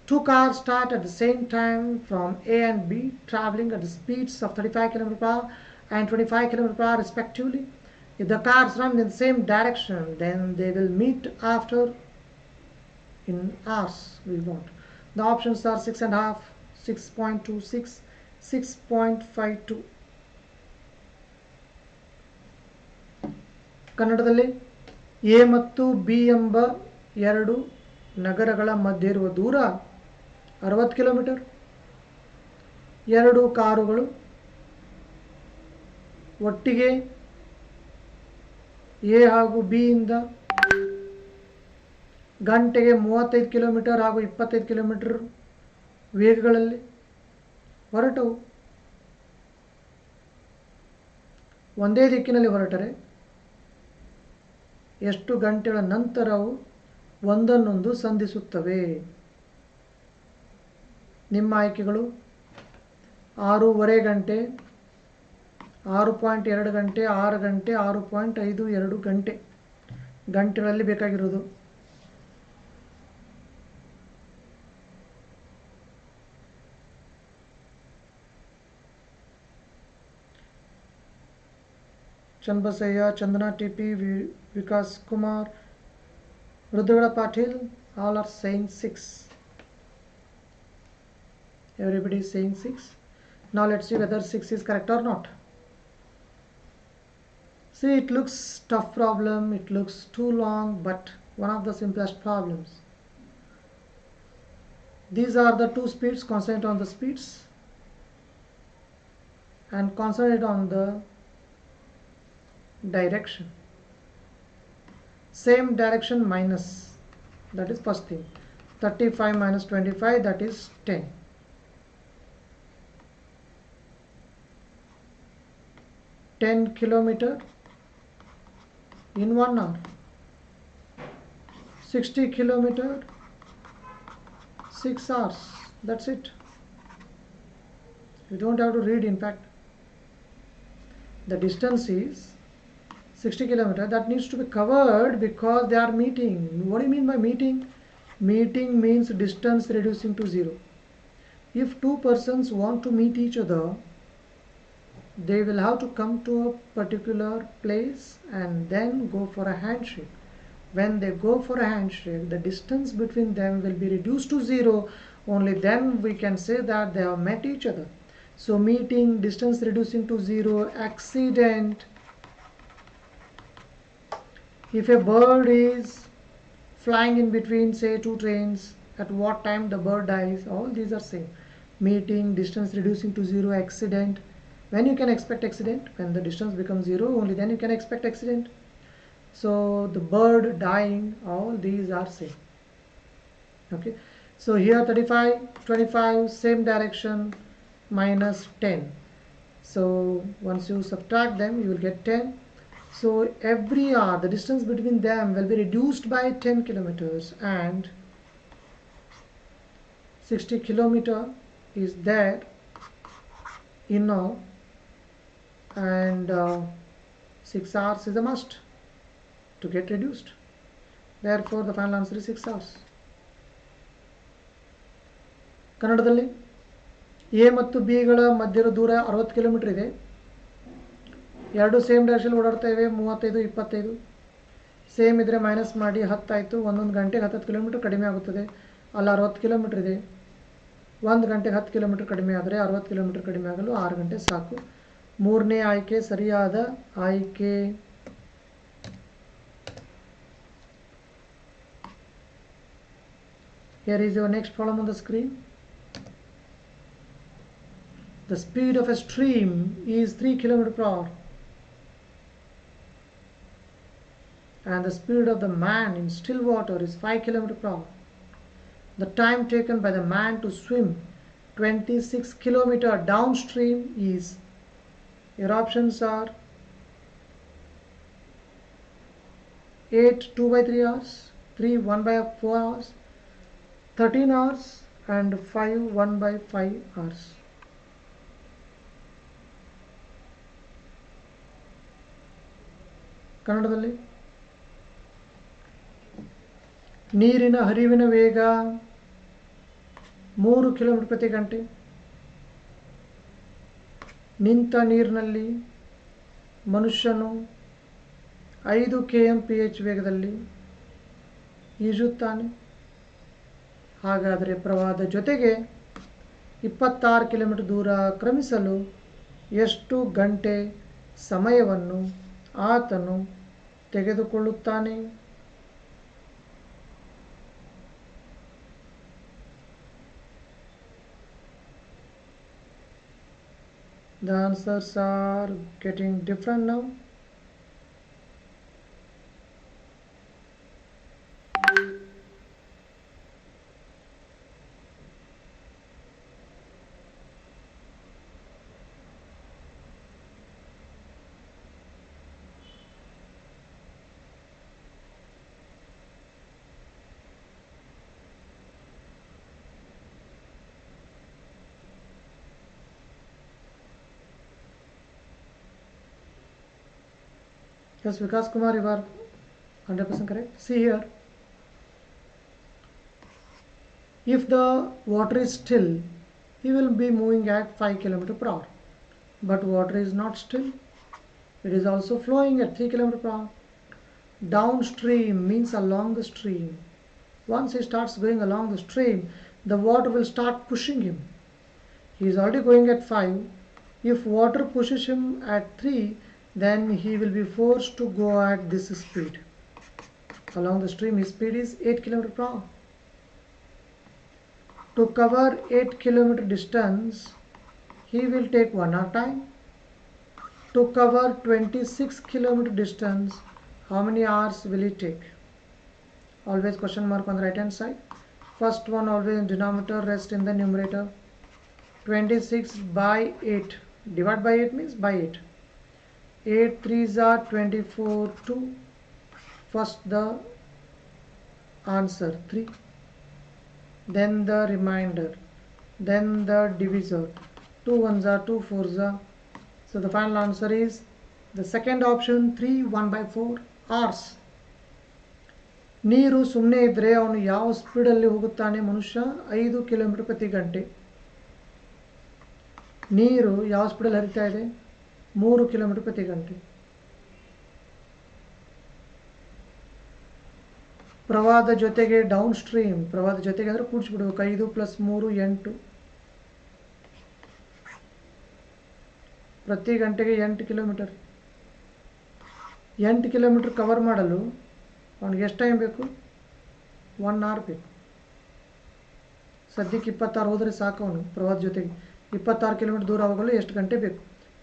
Two cars start at the same time from A and B, traveling at the speeds of 35 km per hour and 25 km per hour respectively. If the cars run in the same direction, then they will meet after in hours we want. The options are 6.5, 6.26, 6.52. ಕನ್ನಡದಲ್ಲಿ A ಮತ್ತು B ಎಂಬ ಎರಡು ನಗರಗಳ ಮಧ್ಯೆ ಇರುವ ದೂರ 60 kilometre. ಎರಡು ಕಾರುಗಳು ಒಟ್ಟಿಗೆ ಎ ಹಾಗೂ ಬಿ ಇಂದ ಗಂಟೆಗೆ 35 ಕಿಲೋಮೀಟರ್ ಹಾಗೂ 25 ಕಿಲೋಮೀಟರ್ ವೇಗಗಳಲ್ಲಿ ಹೊರಟವು. ಒಂದೇ ದಿಕ್ಕಿನಲ್ಲಿ ಹೊರಟರೆ ಎಷ್ಟು ಗಂಟೆಗಳ ನಂತರವು ಒಂದನ್ನೊಂದು ಸಂಧಿಸುತ್ತವೆ? ನಿಮ್ಮ ಆಯ್ಕೆಗಳು 6.5 ಗಂಟೆ, 6.2 ಗಂಟೆ, 6 ಗಂಟೆ, 6.52 ಗಂಟೆ. ಗಂಟೆಗಳಲ್ಲಿ ಬೇಕಾಗಿರೋದು. Channabasayya, Chandana TP, Vikas Kumar, Rudragada Patil, all are saying 6. Everybody is saying 6. Now let's see whether 6 is correct or not. See, it looks tough problem, it looks too long, but one of the simplest problems. These are the two speeds. Concentrate on the speeds and concentrate on the direction. Same direction minus, that is first thing. 35 minus 25, that is 10. 10 kilometer in 1 hour. 60 kilometer 6 hours. That's it. You don't have to read. In fact, the distance is 60 kilometers. That needs to be covered because they are meeting. What do you mean by meeting? Meeting means distance reducing to 0. If two persons want to meet each other, they will have to come to a particular place and then go for a handshake. When they go for a handshake, the distance between them will be reduced to 0. Only then we can say that they have met each other. So meeting, distance reducing to 0, accident. If a bird is flying in between, say, two trains, at what time the bird dies? All these are same. Meeting, distance reducing to 0, accident. When you can expect accident? When the distance becomes 0, only then you can expect accident. So the bird dying, all these are same. Okay. So here 35, 25, same direction, minus 10. So once you subtract them, you will get 10. So every hour the distance between them will be reduced by 10 kilometers, and 60 kilometer is there in now, and 6 hours is a must to get reduced. Therefore the final answer is 6 hours. ಕನ್ನಡದಲ್ಲಿ A ಮತ್ತು B ಗಳ ಮಧ್ಯದ ದೂರ 60 kilometre ಇದೆ. ಎರಡು same direction ಓಡಾಡ್ತಾ ಇವೆ, 35, 25. Same ಇದ್ರೆ ಮೈನಸ್ ಮಾಡಿ 10 ಆಯಿತು. ಒಂದೊಂದು ಗಂಟೆಗೆ 10 ಕಿಲೋಮೀಟರ್ ಕಡಿಮೆ ಆಗುತ್ತದೆ. ಅಲ್ಲಿ 60 ಕಿಲೋಮೀಟರ್ ಇದೆ. 1 ಗಂಟೆಗೆ 10 ಕಿಲೋಮೀಟರ್ ಕಡಿಮೆ ಆದರೆ 60 ಕಿಲೋಮೀಟರ್ ಕಡಿಮೆ ಆಗಲು 6 ಗಂಟೆ ಸಾಕು. ಮೂರನೇ ಆಯ್ಕೆ ಸರಿಯಾದ ಆಯ್ಕೆ. Here is your next problem on the screen. The speed of a stream is 3 km per hour, and the speed of the man in still water is 5 km per hour. The time taken by the man to swim 26 km downstream is, your options are 8 2/3 hours, 3 1/4 hours, 13 hours, and 5 1/5 hours. ಕನ್ನಡದಲ್ಲಿ ನೀರಿನ ಹರಿವಿನ ವೇಗ 3 kilometre ಪ್ರತಿ ಗಂಟೆ. ನಿಂತ ನೀರಿನಲ್ಲಿ ಮನುಷ್ಯನು 5 kmph ವೇಗದಲ್ಲಿ ಈಜುತ್ತಾನೆ. ಹಾಗಾದರೆ ಪ್ರವಾಹದ ಜೊತೆಗೆ 26 ಕಿಲೋಮೀಟರ್ ದೂರ ಕ್ರಮಿಸಲು ಎಷ್ಟು ಗಂಟೆ ಸಮಯವನ್ನು ಆತನು ತೆಗೆದುಕೊಳ್ಳುತ್ತಾನೆ? The answers are getting different now. Yes, Vikas Kumar, you are 100% correct. See here, if the water is still, he will be moving at 5 km/h. But water is not still; it is also flowing at 3 km/h. Downstream means along the stream. Once he starts going along the stream, the water will start pushing him. He is already going at 5. If water pushes him at 3, then he will be forced to go at this speed. Along the stream, his speed is 8 km/h. To cover 8 km distance, he will take 1 hour time. To cover 26 km distance, how many hours will it take? Always question mark on the right hand side. First one always in denominator, rest in the numerator. 26/8. Divide by 8 means by 8. 8 3s are 24, 2. First the answer 3, then the remainder, then the divisor. 2 1s are 2, 4s are. So the final answer is the second option, 3 1/4 hours. ನೀರು ಸುಮ್ಮನೆ ಇದ್ದರೆ ಅವನು ಯಾವ ಸ್ಪೀಡಲ್ಲಿ ಹೋಗುತ್ತಾನೆ? ಮನುಷ್ಯ 5 kilometre ಪ್ರತಿ ಗಂಟೆ. ನೀರು ಯಾವ ಸ್ಪೀಡಲ್ಲಿ ಹರಿತಾ ಇದೆ? 3 ಕಿಲೋಮೀಟರ್ ಪ್ರತಿ ಗಂಟೆ. ಪ್ರವಾಹದ ಜೊತೆಗೆ ಡೌನ್ ಸ್ಟ್ರೀಮ್, ಪ್ರವಾಹದ ಜೊತೆಗೆ ಅಂದರೆ ಕೂಡಿಸ್ಬಿಡ್ಬೇಕು. 5 + 3 8. ಪ್ರತಿ ಗಂಟೆಗೆ 8 ಕಿಲೋಮೀಟರ್. 8 ಕಿಲೋಮೀಟರ್ ಕವರ್ ಮಾಡಲು ಅವನಿಗೆ ಎಷ್ಟು ಟೈಮ್ ಬೇಕು? 1 hour ಬೇಕು. ಸದ್ಯಕ್ಕೆ 26 ಹೋದರೆ ಸಾಕು. ಅವನು ಪ್ರವಾಹದ ಜೊತೆಗೆ 26 ಕಿಲೋಮೀಟರ್ ದೂರ ಹೋಗಲು ಎಷ್ಟು ಗಂಟೆ ಬೇಕು?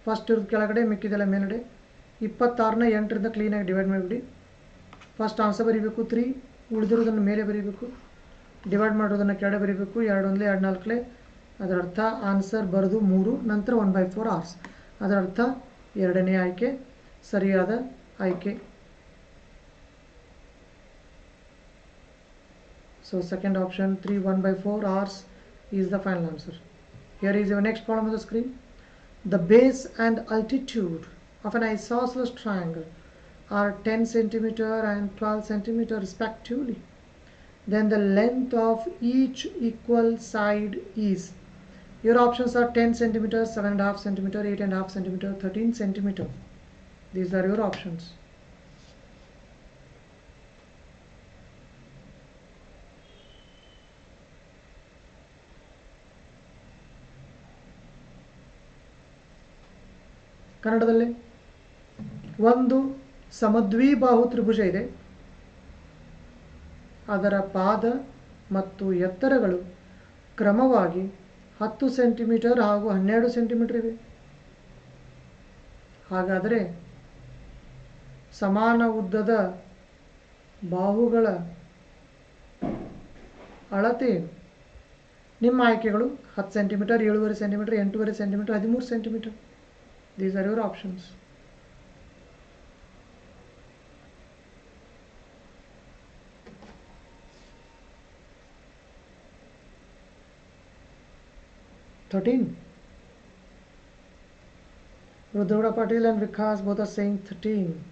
ಫಸ್ಟ್ ಇರೋದು ಕೆಳಗಡೆ, ಮಿಕ್ಕಿದೆಲ್ಲ ಮೇಲ್ಗಡೆ. 26ನ 8ರಿಂದ ಕ್ಲೀನಾಗಿ ಡಿವೈಡ್ ಮಾಡಿಬಿಡಿ. ಫಸ್ಟ್ ಆನ್ಸರ್ ಬರೀಬೇಕು 3, ಉಳಿದಿರೋದನ್ನು ಮೇಲೆ ಬರೀಬೇಕು. ಡಿವೈಡ್ ಮಾಡೋದನ್ನು ಕೆಳಗಡೆ ಬರೀಬೇಕು. 2 1 2 4. ಅದರ ಅರ್ಥ ಆನ್ಸರ್ ಬರೋದು 3, ನಂತರ 1/4 hours. ಅದರ ಅರ್ಥ ಎರಡನೇ ಆಯ್ಕೆ ಸರಿಯಾದ ಆಯ್ಕೆ. So second option, 3 1/4 hours is the final answer. Here is your next problem on the screen. The base and altitude of an isosceles triangle are 10 cm and 12 cm respectively. Then the length of each equal side is. Your options are 10 cm, 7.5 cm, 8.5 cm, 13 cm. These are your options. ಕನ್ನಡದಲ್ಲಿ ಒಂದು ಸಮದ್ವಿಬಾಹು ತ್ರಿಭುಜ ಇದೆ. ಅದರ ಪಾದ ಮತ್ತು ಎತ್ತರಗಳು ಕ್ರಮವಾಗಿ 10 centimetre ಹಾಗೂ 12 centimetre ಇವೆ. ಹಾಗಾದರೆ ಸಮಾನ ಉದ್ದದ ಬಾಹುಗಳ ಅಳತೆ ಏನು? ನಿಮ್ಮ ಆಯ್ಕೆಗಳು 10 centimetre, 7.5 centimetre, 8.5 centimetre, 13 centimetre. These are your options. 13. Rudra Patil and Vikas both are saying 13.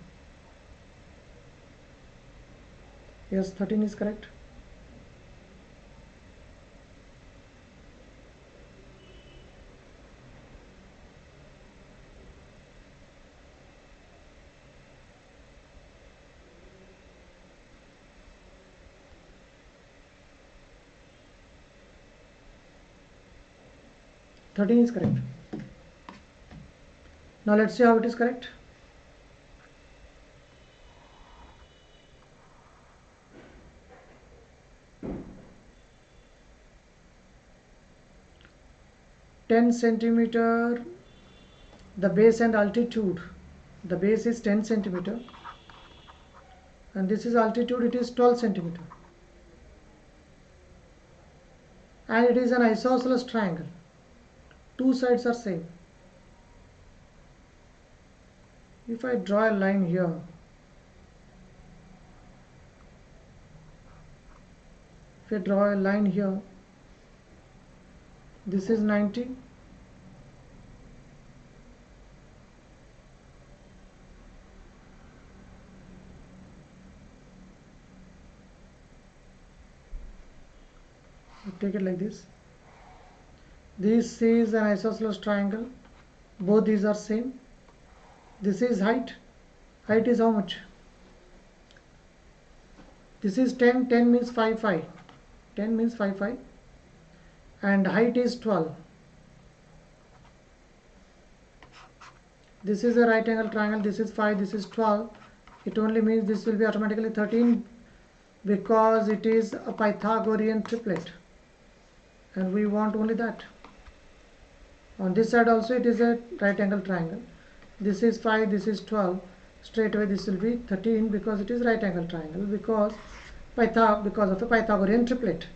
Yes, 13 is correct. Is correct. Now let's see how it is correct. centimeter, the base and altitude. The base is 10 centimeter and this is altitude, it is 12 centimeter. And it is an isosceles triangle. Two sides are same. If I draw a line here, this is 90. Take it like this. This is an isosceles triangle. Both these are same. This is height. Height is how much? This is 10. 10 means 5, 5. 10 means 5, 5. And height is 12. This is a right angle triangle. This is 5. This is 12. It only means this will be automatically 13 because it is a Pythagorean triplet. And we want only that. On this side also it is a right angle triangle. This is 5, this is 12. Straight away this will be 13 because it is right angle triangle because of the Pythagorean triplet.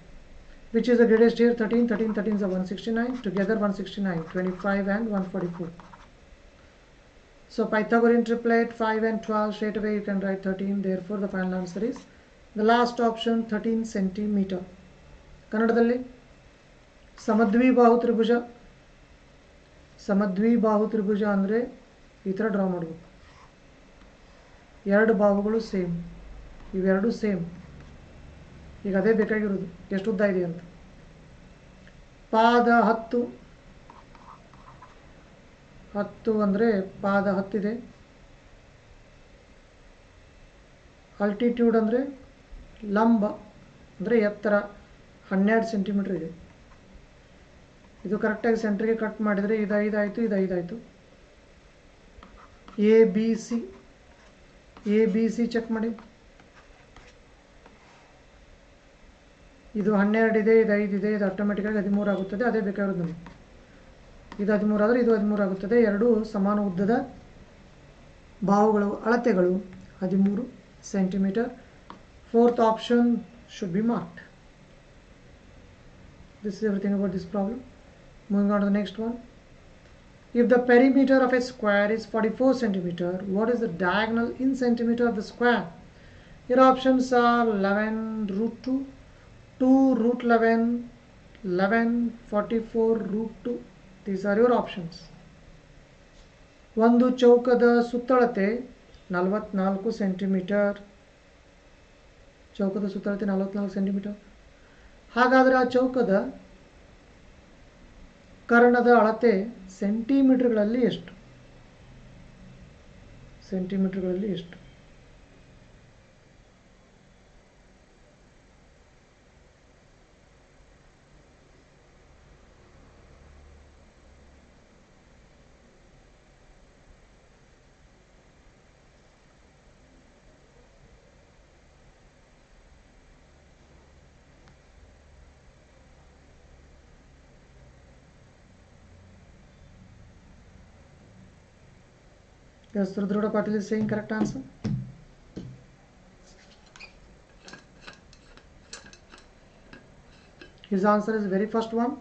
Which is the greatest here? 13. 13 is a 169. Together 169, 25 and 144. So Pythagorean triplet 5 and 12, straight away you can write 13. Therefore the final answer is the last option, 13 centimeter. Kannadadalli ಸಮದ್ವಿಬಾಹು ತ್ರಿಭುಜ ಅಂದರೆ ಈ ಥರ draw ಮಾಡಬೇಕು. ಎರಡು ಬಾಹುಗಳು same, ಇವೆರಡು same. ಈಗ ಅದೇ ಬೇಕಾಗಿರೋದು, ಎಷ್ಟು ಉದ್ದ ಇದೆ ಅಂತ. ಪಾದ 10 ಅಂದರೆ ಪಾದ 10 ಇದೆ. ಆಲ್ಟಿಟ್ಯೂಡ್ ಅಂದರೆ ಲಂಬ ಅಂದರೆ ಎತ್ತರ 12 ಸೆಂಟಿಮೀಟರ್ ಇದೆ. ಇದು ಕರೆಕ್ಟಾಗಿ ಸೆಂಟ್ರಿಗೆ ಕಟ್ ಮಾಡಿದರೆ ಇದು 5 ಆಯಿತು, ಇದು 5 ಆಯಿತು. ಎ ಬಿ ಸಿ ಚೆಕ್ ಮಾಡಿ. ಇದು 12 ಇದೆ, ಇದು 5 ಇದೆ, ಇದು ಆಟೋಮೆಟಿಕ್ಕಾಗಿ 13 ಆಗುತ್ತದೆ. ಅದೇ ಬೇಕಾಗಿರೋದು ನಮಗೆ. ಇದು 13 ಆದರೆ ಇದು 13 ಆಗುತ್ತದೆ. ಎರಡು ಸಮಾನ ಉದ್ದದ ಬಾಹುಗಳು ಅಳತೆಗಳು 13 centimetre. Fourth option should be marked. This is everything about this problem. Moving on to the next one. If the perimeter of a square is 44 centimeter, what is the diagonal in centimeter of the square? Your options are 11 root 2, 2 root 11, 11, 44 root 2. These are your options. ಒಂದು ಚೌಕದ ಸುತ್ತಳತೆ 44 centimetre. ಚೌಕದ ಸುತ್ತಳತೆ 44 centimetre. ಹಾಗಾದರೆ ಆ ಚೌಕದ ಕರ್ಣದ ಅಳತೆ ಸೆಂಟಿಮೀಟರ್ಗಳಲ್ಲಿ ಎಷ್ಟು? ಸೆಂಟಿಮೀಟರ್ಗಳಲ್ಲಿ ಎಷ್ಟು? Yes, Rudra Patil is saying correct answer. His answer is very first one.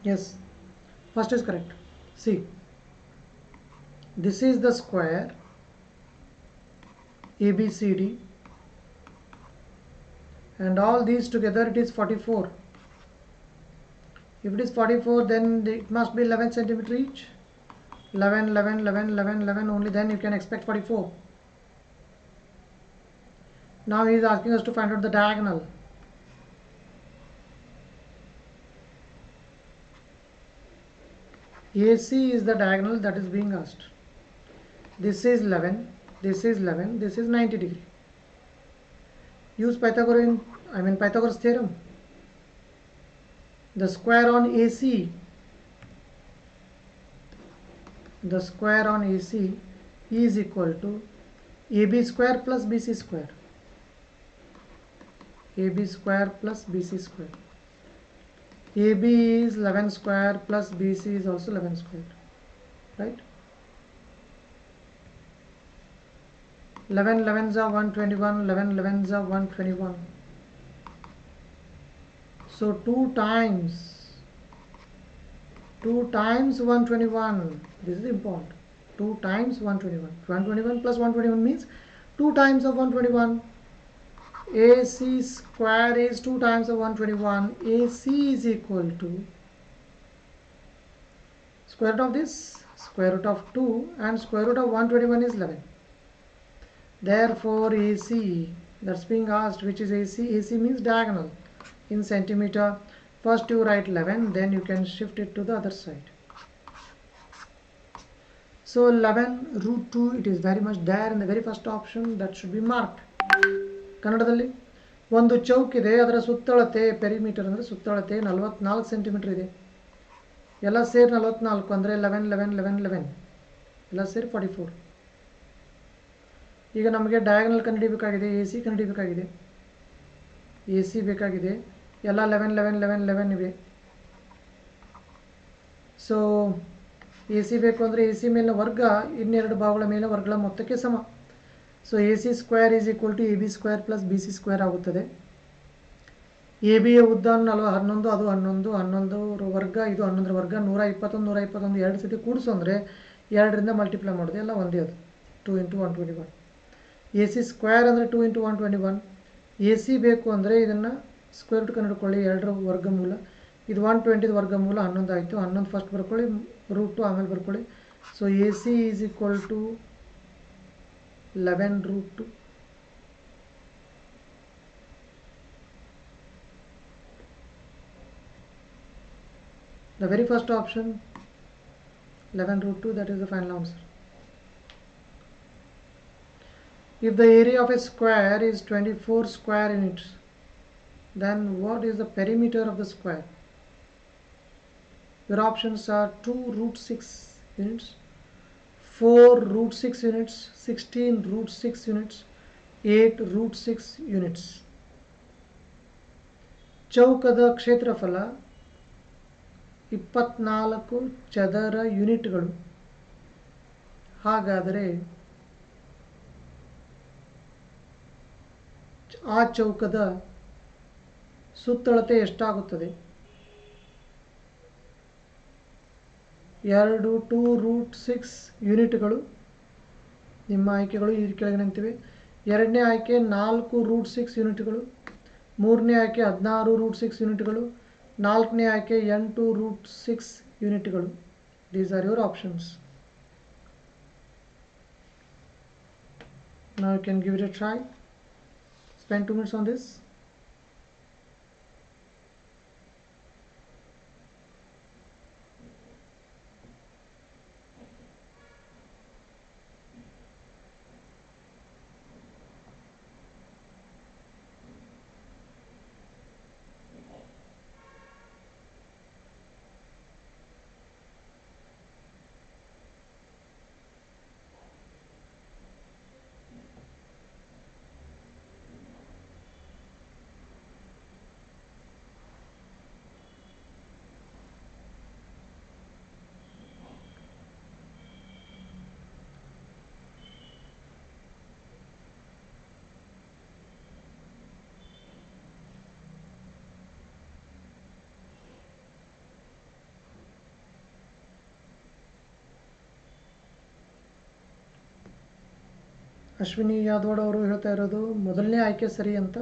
Yes, first is correct. See, this is the square ABCD, and all these together it is 44. If it is 44, then it must be 11 centimeter each. 11, 11, 11, 11, 11, only then you can expect 44. Now he is asking us to find out the diagonal. AC is the diagonal that is being asked. This is 11, this is 11, this is 90 degree. Use Pythagoras theorem. The square on AC is equal to AB square plus BC square. AB square plus BC square. AB is 11 square plus BC is also 11 square, right? 11 11s are 121, 11 11s are 121. So 2 times 121. This is important. 2 times 121. 121 plus 121 means 2 times of 121. AC square is 2 times of 121. AC is equal to square root of this, square root of 2, and square root of 121 is 11. Therefore AC, that's being asked, which is AC? AC means diagonal in centimeter. First you write 11, then you can shift it to the other side. So 11 root 2, it is very much there in the very first option. That should be marked. ಕನ್ನಡದಲ್ಲಿ ಒಂದು ಚೌಕ್ ಇದೆ, ಅದರ ಸುತ್ತಳತೆ perimeter ಅಂದರೆ ಸುತ್ತಳತೆ 44 centimetre ಇದೆ. ಎಲ್ಲ ಸೇರಿ 44 ಅಂದರೆ 11 11 11 11 ಎಲ್ಲ ಸೇರಿ 44. ಈಗ ನಮಗೆ ಡಯಾಗನಲ್ ಕಂಡುಹಿಡಿಯಬೇಕಾಗಿದೆ, ಎ ಸಿ ಕಂಡುಹಿಡಿಯಬೇಕಾಗಿದೆ. ಎ ಸಿ ಬೇಕಾಗಿದೆ, ಎಲ್ಲ 11 11 11 11 ಇವೆ. ಸೊ ಎ ಸಿ ಬೇಕು ಅಂದರೆ ಎ ಸಿ ಮೇಲಿನ ವರ್ಗ ಇನ್ನೆರಡು ಭಾಗಗಳ ಮೇಲಿನ ವರ್ಗಗಳ ಮೊತ್ತಕ್ಕೆ ಸಮ. So A C square is equal to A B square plus B C square ಆಗುತ್ತದೆ. ಎ ಬಿಯ ಉದ್ದ 11, ಅದು 11, 11 ವರ್ಗ, ಇದು 11 ವರ್ಗ, 121 121 ಎರಡು ಸತಿ ಕೂಡಿಸು ಅಂದರೆ 2ರಿಂದ ಮಲ್ಟಿಪ್ಲೈ ಮಾಡೋದು, ಎಲ್ಲ ಒಂದೇ ಅದು. 2 × 121. ಎ ಸಿ ಸ್ಕ್ವೇರ್ ಅಂದರೆ 2 × 121. ಎ ಸಿ ಬೇಕು ಅಂದರೆ ಇದನ್ನು ಸ್ಕ್ವೇರ್ ರೂಟ್ ಕಂಡುಹಿಡ್ಕೊಳ್ಳಿ, 2ರ ವರ್ಗಮೂಲ. ಇದು 120 ವರ್ಗಮೂಲ 11 ಆಯಿತು. 11 ಫಸ್ಟ್ ಬರ್ಕೊಳ್ಳಿ, ರೂಟ್ 2 ಆಮೇಲೆ ಬರ್ಕೊಳ್ಳಿ. So A C is equal to 11 root 2. The very first option, 11 root 2, that is the final answer. If the area of a square is 24 square units, then what is the perimeter of the square? Your options are 2 root 6 units, 4 root 6 units, 16 root 6 units, 8 root 6 units. ಚೌಕದ ಕ್ಷೇತ್ರಫಲ 24 ಚದರ ಯೂನಿಟ್ಗಳು. ಹಾಗಾದರೆ ಆ ಚೌಕದ ಸುತ್ತಳತೆ ಎಷ್ಟಾಗುತ್ತದೆ? 2 root 6 ಯೂನಿಟ್ಗಳು ನಿಮ್ಮ ಆಯ್ಕೆಗಳು ಈ ಕೆಳಗಿನಂತಿವೆ. ಎರಡನೇ ಆಯ್ಕೆ 4 ರೂಟ್ 6 ಯೂನಿಟ್ಗಳು, ಮೂರನೇ ಆಯ್ಕೆ 16 ರೂಟ್ 6 ಯೂನಿಟ್ಗಳು, ನಾಲ್ಕನೇ ಆಯ್ಕೆ 8 ರೂಟ್ 6 ಯೂನಿಟ್ಗಳು. These are your options. Now you can give it a try. Spend 2 minutes on this. Ashwini Yadwad ಅವರು ಹೇಳ್ತಾ ಇರೋದು ಮೊದಲನೇ ಆಯ್ಕೆ ಸರಿ ಅಂತ.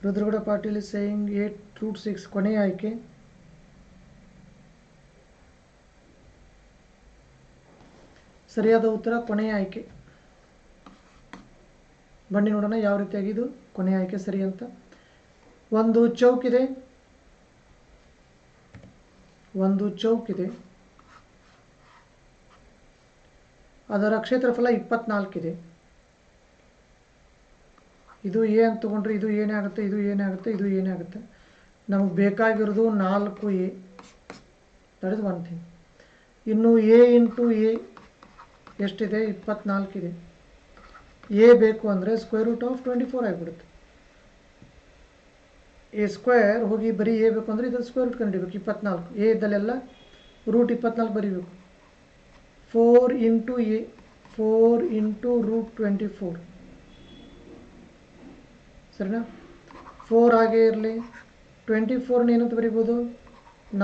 ರುದ್ರಗೌಡ ಪಾಟೀಲ್ ಸೇಯಿಂಗ್ 8√6 ಕೊನೆಯ ಆಯ್ಕೆ. ಸರಿಯಾದ ಉತ್ತರ ಕೊನೆಯ ಆಯ್ಕೆ. ಬನ್ನಿ ನೋಡೋಣ ಯಾವ ರೀತಿಯಾಗಿ ಇದು ಕೊನೆಯ ಆಯ್ಕೆ ಸರಿ ಅಂತ. ಒಂದು ಚೌಕ್ ಇದೆ, ಅದರ ಕ್ಷೇತ್ರಫಲ 24 ಇದೆ. ಇದು ಎ ಅಂತ ತಗೊಂಡ್ರೆ ಇದು ಏನೇ ಆಗುತ್ತೆ, ಇದು ಏನೇ ಆಗುತ್ತೆ, ಇದು ಏನೇ ಆಗುತ್ತೆ. ನಮಗೆ ಬೇಕಾಗಿರೋದು 4A. That is one thing. ಇನ್ನು ಎ ಇಂಟು ಎ ಎಷ್ಟಿದೆ? 24 ಇದೆ. ಎ ಬೇಕು ಅಂದರೆ √24 ಆಗಿಬಿಡುತ್ತೆ. ಎ ಸ್ಕ್ವೇರ್ ಹೋಗಿ ಬರೀ ಎ ಬೇಕು ಅಂದರೆ ಇದರ ಸ್ಕ್ವೇರ್ ರೂಟ್ ಕಂಡುಹಿಡಿಬೇಕು. 24 ಎ ಇದ್ದಲ್ಲೆಲ್ಲ √24 ಬರೀಬೇಕು. 4 ಇಂಟು ಎ, 4 ಇಂಟು √24 ಸರಿನಾ? 4 ಹಾಗೇ ಇರಲಿ. 24ನ ಏನಂತ ಬರಿಬೋದು?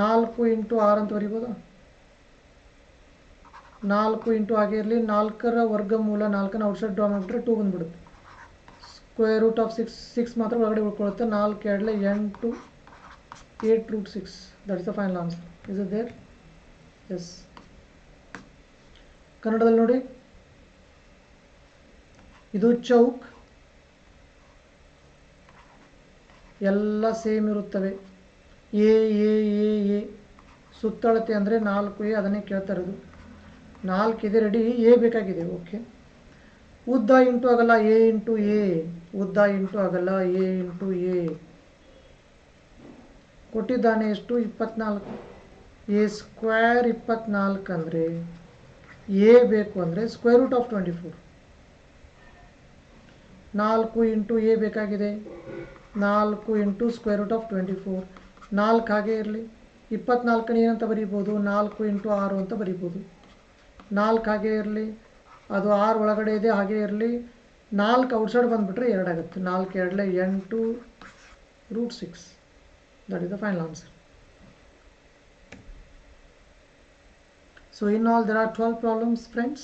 4 ಇಂಟು 6 ಅಂತ ಬರಿಬೋದಾ? 4 ಇಂಟು ಹಾಗೇ ಇರಲಿ. 4ರ ವರ್ಗಮೂಲ 4ನ ಔಟ್ಸೈಡ್ ಡ್ರಾ ಮಾಡಿಬಿಟ್ರೆ 2 ಬಂದುಬಿಡುತ್ತೆ. √6 ಮಾತ್ರ ಒಳಗಡೆ ಉಳ್ಕೊಳ್ಳುತ್ತೆ. 4 2 8 8√6. That is the final answer. Is it there? Yes. ಕನ್ನಡದಲ್ಲಿ ನೋಡಿ, ಇದು ಚೌಕ್, ಎಲ್ಲ ಸೇಮ್ ಇರುತ್ತವೆ. ಎ ಎ ಎ ಎ ಸುತ್ತಳತೆ ಅಂದರೆ 4A, ಅದನ್ನೇ ಕೇಳ್ತಾ ಇರೋದು. 4 ಇದೆ ರೆಡಿ. ಎ ಬೇಕಾಗಿದೆ. ಓಕೆ. ಉದ್ದ ಇಂಟು ಅಗಲ ಎ ಇಂಟು ಎ, ಉದ್ದ ಇಂಟು ಅಗಲ ಎ ಇಂಟು ಎ ಕೊಟ್ಟಿದ್ದಾನೆ. ಎಷ್ಟು? 24. ಎ ಸ್ಕ್ವೇರ್ 24 ಅಂದರೆ ಎ ಬೇಕು ಅಂದರೆ √24. 4 ಇಂಟು ಎ ಬೇಕಾಗಿದೆ. 4 ಇಂಟು √24. 4 ಹಾಗೆ ಇರಲಿ. 24ನ ಏನಂತ ಬರೀಬೋದು? 4 ಇಂಟು 6 ಅಂತ ಬರೀಬೋದು. 4 ಹಾಗೆ ಇರಲಿ. ಅದು 6 ಒಳಗಡೆ ಇದೆ, ಹಾಗೆ ಇರಲಿ. 4 ಔಟ್ಸೈಡ್ ಬಂದುಬಿಟ್ರೆ 2 ಆಗುತ್ತೆ. 4 2 8√6. That is the final answer. So in all there are 12 problems friends,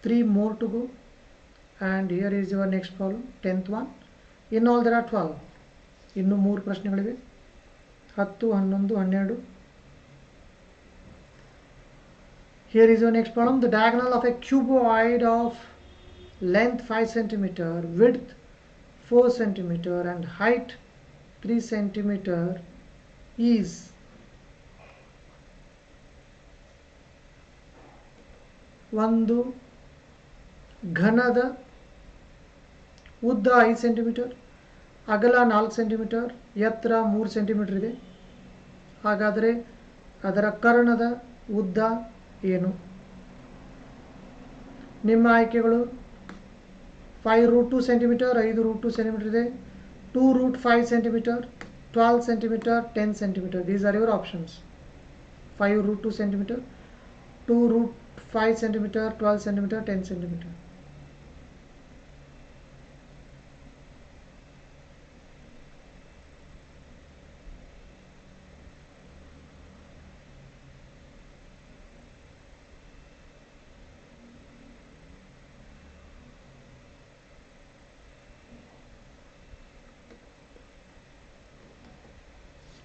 3 more to go, and here is your next problem, 10th one. In all there are 12. ಇನ್ನು 3 ಪ್ರಶ್ನೆಗಳಿವೆ. 10 11 12. Here is your next problem. The diagonal of a cuboid of length 5 cm, width 4 cm and height 3 cm is ಒಂದು ಘನದ ಉದ್ದ 5 centimetre, ಅಗಲ 4 centimetre, ಎತ್ತರ 3 centimetre ಇದೆ. ಹಾಗಾದರೆ ಅದರ ಕರ್ಣದ ಉದ್ದ ಏನು? ನಿಮ್ಮ ಆಯ್ಕೆಗಳು 5√2 ಸೆಂಟಿಮೀಟರ್, 5√2 ಸೆಂಟಿಮೀಟರ್ ಇದೆ. 2√5 centimetre, 12 centimetre, 10 centimetre. These are your options. 5√2 centimetre, 2√5 centimeter, 12 centimeter, 10 centimeter.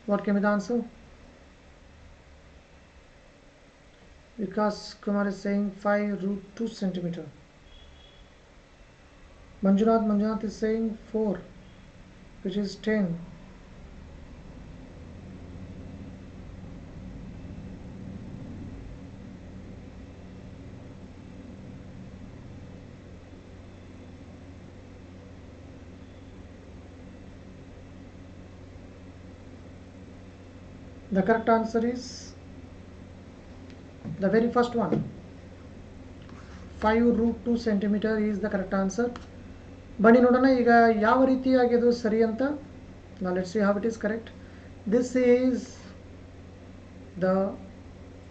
What can be the answer? Vikas Kumar is saying 5√2 centimeter. Manjunath is saying 4, which is 10. The correct answer is the very first one. 5√2 centimeter is the correct answer. ಬನ್ನಿ ನೋಡೋಣ ಈಗ ಯಾವ ರೀತಿಯಾಗಿ ಅದು ಸರಿ ಅಂತ. Now let's see how it is correct. This is the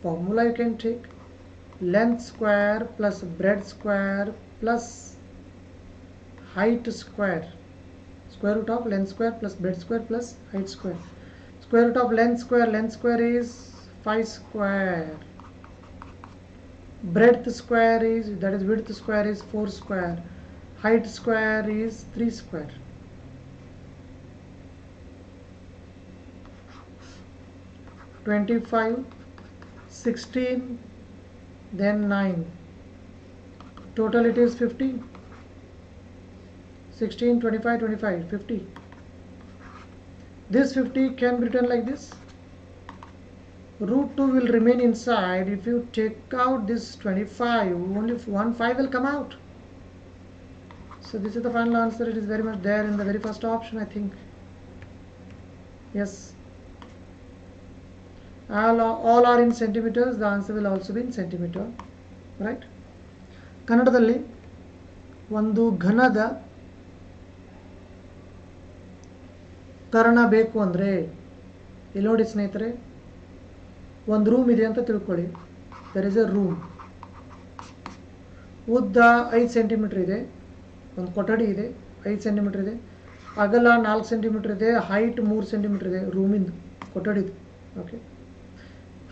formula you can take. Length square plus breadth square plus height square. Square root of length square plus breadth square plus height square. Square root of length square is 5 square. breadth square is, that is width square is 4 square, height square is 3 square. (25), 16, then 9. Total it is 50. 16, 25, 25, 50. This 50 can be written like this. Root 2 will remain inside. If you take out this 25, only 1 5 will come out. So this is the final answer. It is very much there in the very first option, I think. Yes. All are in centimeters. The answer will also be in centimeter. Right? ಕನ್ನಡದಲ್ಲಿ ಒಂದು ಘನದ ಕರ್ಣ ಬೇಕು ಅಂದರೆ ಇಲ್ಲಿ ನೋಡಿ ಸ್ನೇಹಿತರೆ, ಒಂದು room ಇದೆ ಅಂತ ತಿಳ್ಕೊಳ್ಳಿ. There is a room. ಉದ್ದ 5 ಸೆಂಟಿಮೀಟರ್ ಇದೆ, ಒಂದು ಕೊಠಡಿ ಇದೆ, 5 ಸೆಂಟಿಮೀಟರ್ ಇದೆ, ಅಗಲ 4 ಸೆಂಟಿಮೀಟರ್ ಇದೆ, ಹೈಟ್ 3 ಸೆಂಟಿಮೀಟರ್ ಇದೆ ರೂಮಿಂದು, ಕೊಠಡಿದು. ಓಕೆ,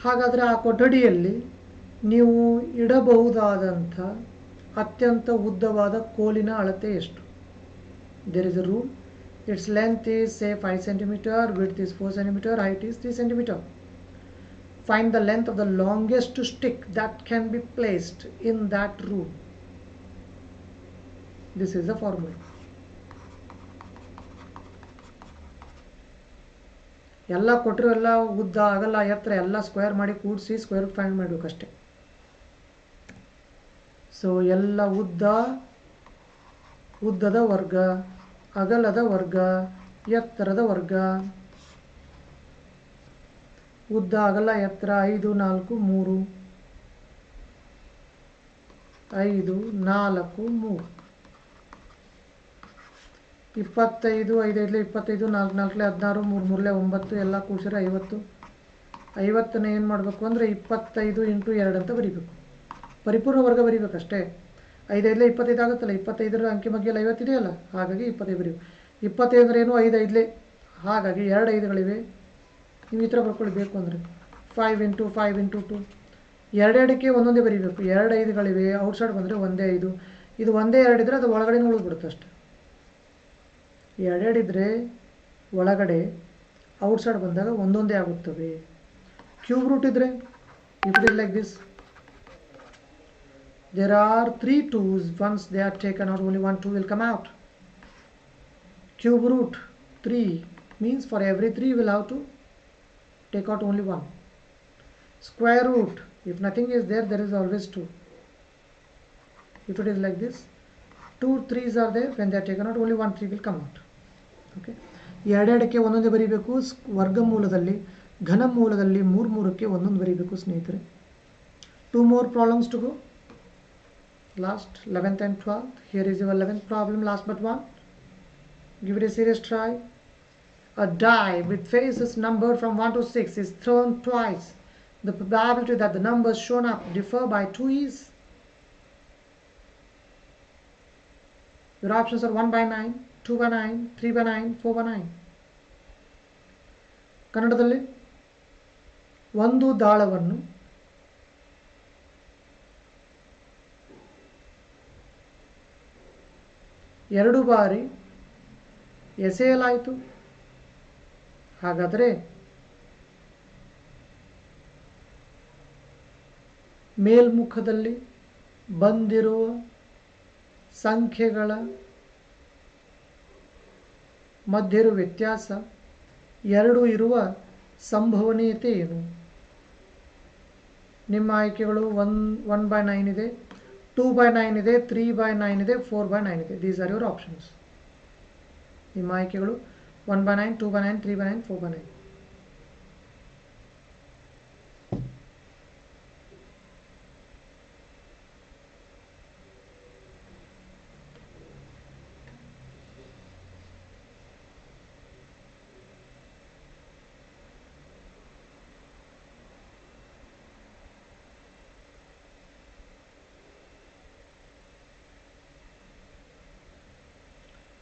ಹಾಗಾದರೆ ಆ ಕೊಠಡಿಯಲ್ಲಿ ನೀವು ಇಡಬಹುದಾದಂಥ ಅತ್ಯಂತ ಉದ್ದವಾದ ಕೋಲಿನ ಅಳತೆ ಎಷ್ಟು? There is a room. Its length is say 5 centimeter, width is 4 centimeter, height is 3 centimeter. Find the length of the longest stick that can be placed in that room. This is the formula. ಎಲ್ಲ ಕೊಟ್ಟರು, ಎಲ್ಲ ಉದ್ದ ಅಗಲ ಎತ್ತರ ಎಲ್ಲ square ಮಾಡಿ ಕೂಡಿಸಿ square root find ಮಾಡಬೇಕಷ್ಟೆ. So ಎಲ್ಲ ಉದ್ದದ ವರ್ಗ, ಅಗಲದ ವರ್ಗ, ಎತ್ತರದ ವರ್ಗ. ಉದ್ದ ಅಗಲ ಎತ್ತರ 5 4 3, 5 4 3, 25 5 5 25, 4 4 16, 3 3 9, ಎಲ್ಲ ಕೂಡಿಸಿದ್ರೆ 50. 50ನೇ ಏನು ಮಾಡಬೇಕು ಅಂದರೆ 25 × 2 ಅಂತ ಬರೀಬೇಕು. ಪರಿಪೂರ್ಣ ವರ್ಗ ಬರೀಬೇಕಷ್ಟೇ. 5 5 25 ಆಗುತ್ತಲ್ಲ, 25ರ ಅಂಕಿ ಮಗ್ಗಿಯಲ್ಲಿ 50 ಇದೆಯಲ್ಲ, ಹಾಗಾಗಿ 25 ಬರೀಬೇಕು. 25 ಅಂದ್ರೆ ಏನು? 5 5, ಹಾಗಾಗಿ 2 5ಗಳಿವೆ. ನೀವು ಈ ಥರ ಬರ್ಕೊಳ್ಳಿ ಬೇಕು ಅಂದರೆ 5 × 5 × 2. ಎರಡೆರಡಕ್ಕೆ ಒಂದೊಂದೇ ಬರೀಬೇಕು. 2 5ಗಳಿವೆ, ಔಟ್ಸೈಡ್ ಬಂದರೆ ಒಂದೇ 5. ಇದು ಒಂದೇ 2 ಇದ್ದರೆ ಅದು ಒಳಗಡೆ ಉಳಿದ್ಬಿಡುತ್ತೆ ಅಷ್ಟೆ. 2 2 ಇದ್ದರೆ ಒಳಗಡೆ, ಔಟ್ಸೈಡ್ ಬಂದಾಗ ಒಂದೊಂದೇ ಆಗುತ್ತವೆ. ಕ್ಯೂಬ್ ರೂಟ್ ಇದ್ದರೆ if it is like this, there are 3 2's. Once they are taken out, only 1 2 will come out. Cube root 3 means for every 3 you will have to take out only 1. Square root, if nothing is there, there is always 2. If it is like this, 2 3's are there. When they are taken out, only 1 3 will come out. Okay, ಎರಡೆರಡಕ್ಕೆ ಒಂದೊಂದೇ ಬರೀಬೇಕು. ವರ್ಗಮೂಲದಲ್ಲಿ, ಘನಮೂಲದಲ್ಲಿ 3 3ಕ್ಕೆ ಒಂದೊಂದು ಬರೀಬೇಕು ಸ್ನೇಹಿತರೆ. 2 more problems to go. Last 11th and 12th. Here is your 11th problem, last but one. Give it a serious try. A die with faces numbered from 1 to 6 is thrown twice. The probability that the numbers shown up differ by 2 is. Your options are 1 by 9, 2 by 9, 3 by 9, 4 by 9. ಕನ್ನಡದಲ್ಲಿ ಒಂದು ದಾಳವನ್ನು ಎರಡು ಬಾರಿ ಎಸೆಯಲಾಯಿತು. ಹಾಗಾದರೆ ಮೇಲ್ಮುಖದಲ್ಲಿ ಬಂದಿರುವ ಸಂಖ್ಯೆಗಳ ಮಧ್ಯೆ ಇರುವ ವ್ಯತ್ಯಾಸ 2 ಇರುವ ಸಂಭವನೀಯತೆ ಏನು? ನಿಮ್ಮ ಆಯ್ಕೆಗಳು 1 by 9 ಇದೆ, 2 by 9 ಇದೆ, 3 by 9 ಇದೆ, 4 by 9 ಇದೆ. These are your options. ನಿಮ್ಮ ಆಯ್ಕೆಗಳು 1 by 9, 2 by 9, 3 by 9, 4 by 9.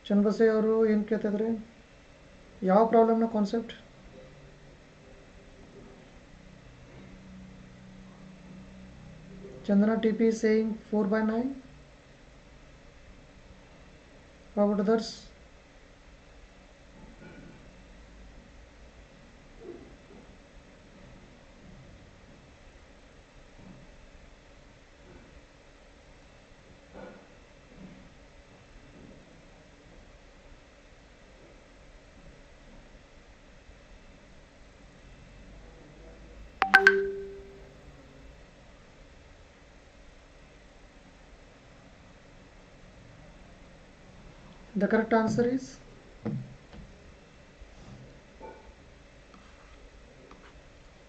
Channabasayya ಅವರು ಏನು ಕೇಳ್ತಿದ್ರೆ, ಯಾವ ಪ್ರಾಬ್ಲಮ್ನ concept? Chandana TP is saying 4 by 9. How about others? The correct answer is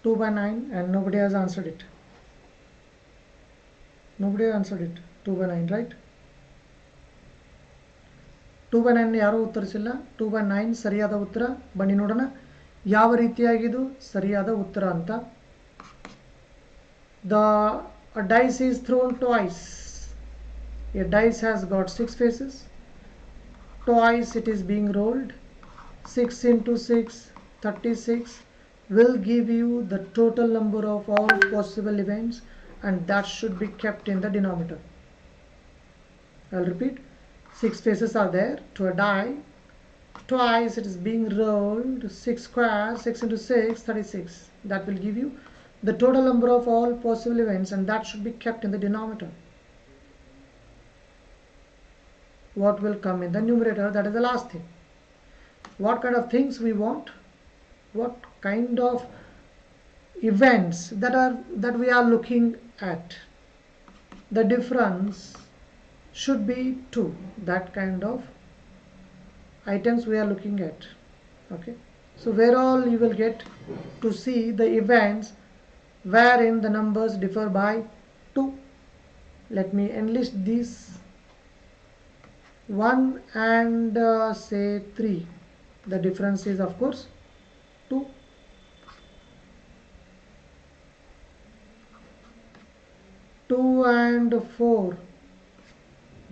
two by 9, and nobody has answered it. Nobody answered it. 2 by 9, right? 2 by 9 ಯಾರೂ ಉತ್ತರಿಸಿಲ್ಲ. 2 by 9 ಸರಿಯಾದ ಉತ್ತರ. ಬನ್ನಿ ನೋಡೋಣ ಯಾವ ರೀತಿಯಾಗಿದು ಸರಿಯಾದ ಉತ್ತರ ಅಂತ. A dice is thrown twice. A dice has got 6 faces. Twice it is being rolled. 6 into 6, 36 will give you the total number of all possible events, and that should be kept in the denominator. I'll repeat. 6 faces are there to a die. Twice it is being rolled. 6 square, 6 into 6, 36. That will give you the total number of all possible events, and that should be kept in the denominator. What will come in the numerator? That is the last thing. What kind of things we want? What kind of events that we are looking at? The difference should be 2. That kind of items we are looking at. Okay, so where all you will get to see the events wherein the numbers differ by 2. Let me enlist these. 1 and say 3. The difference is of course 2. 2 and 4.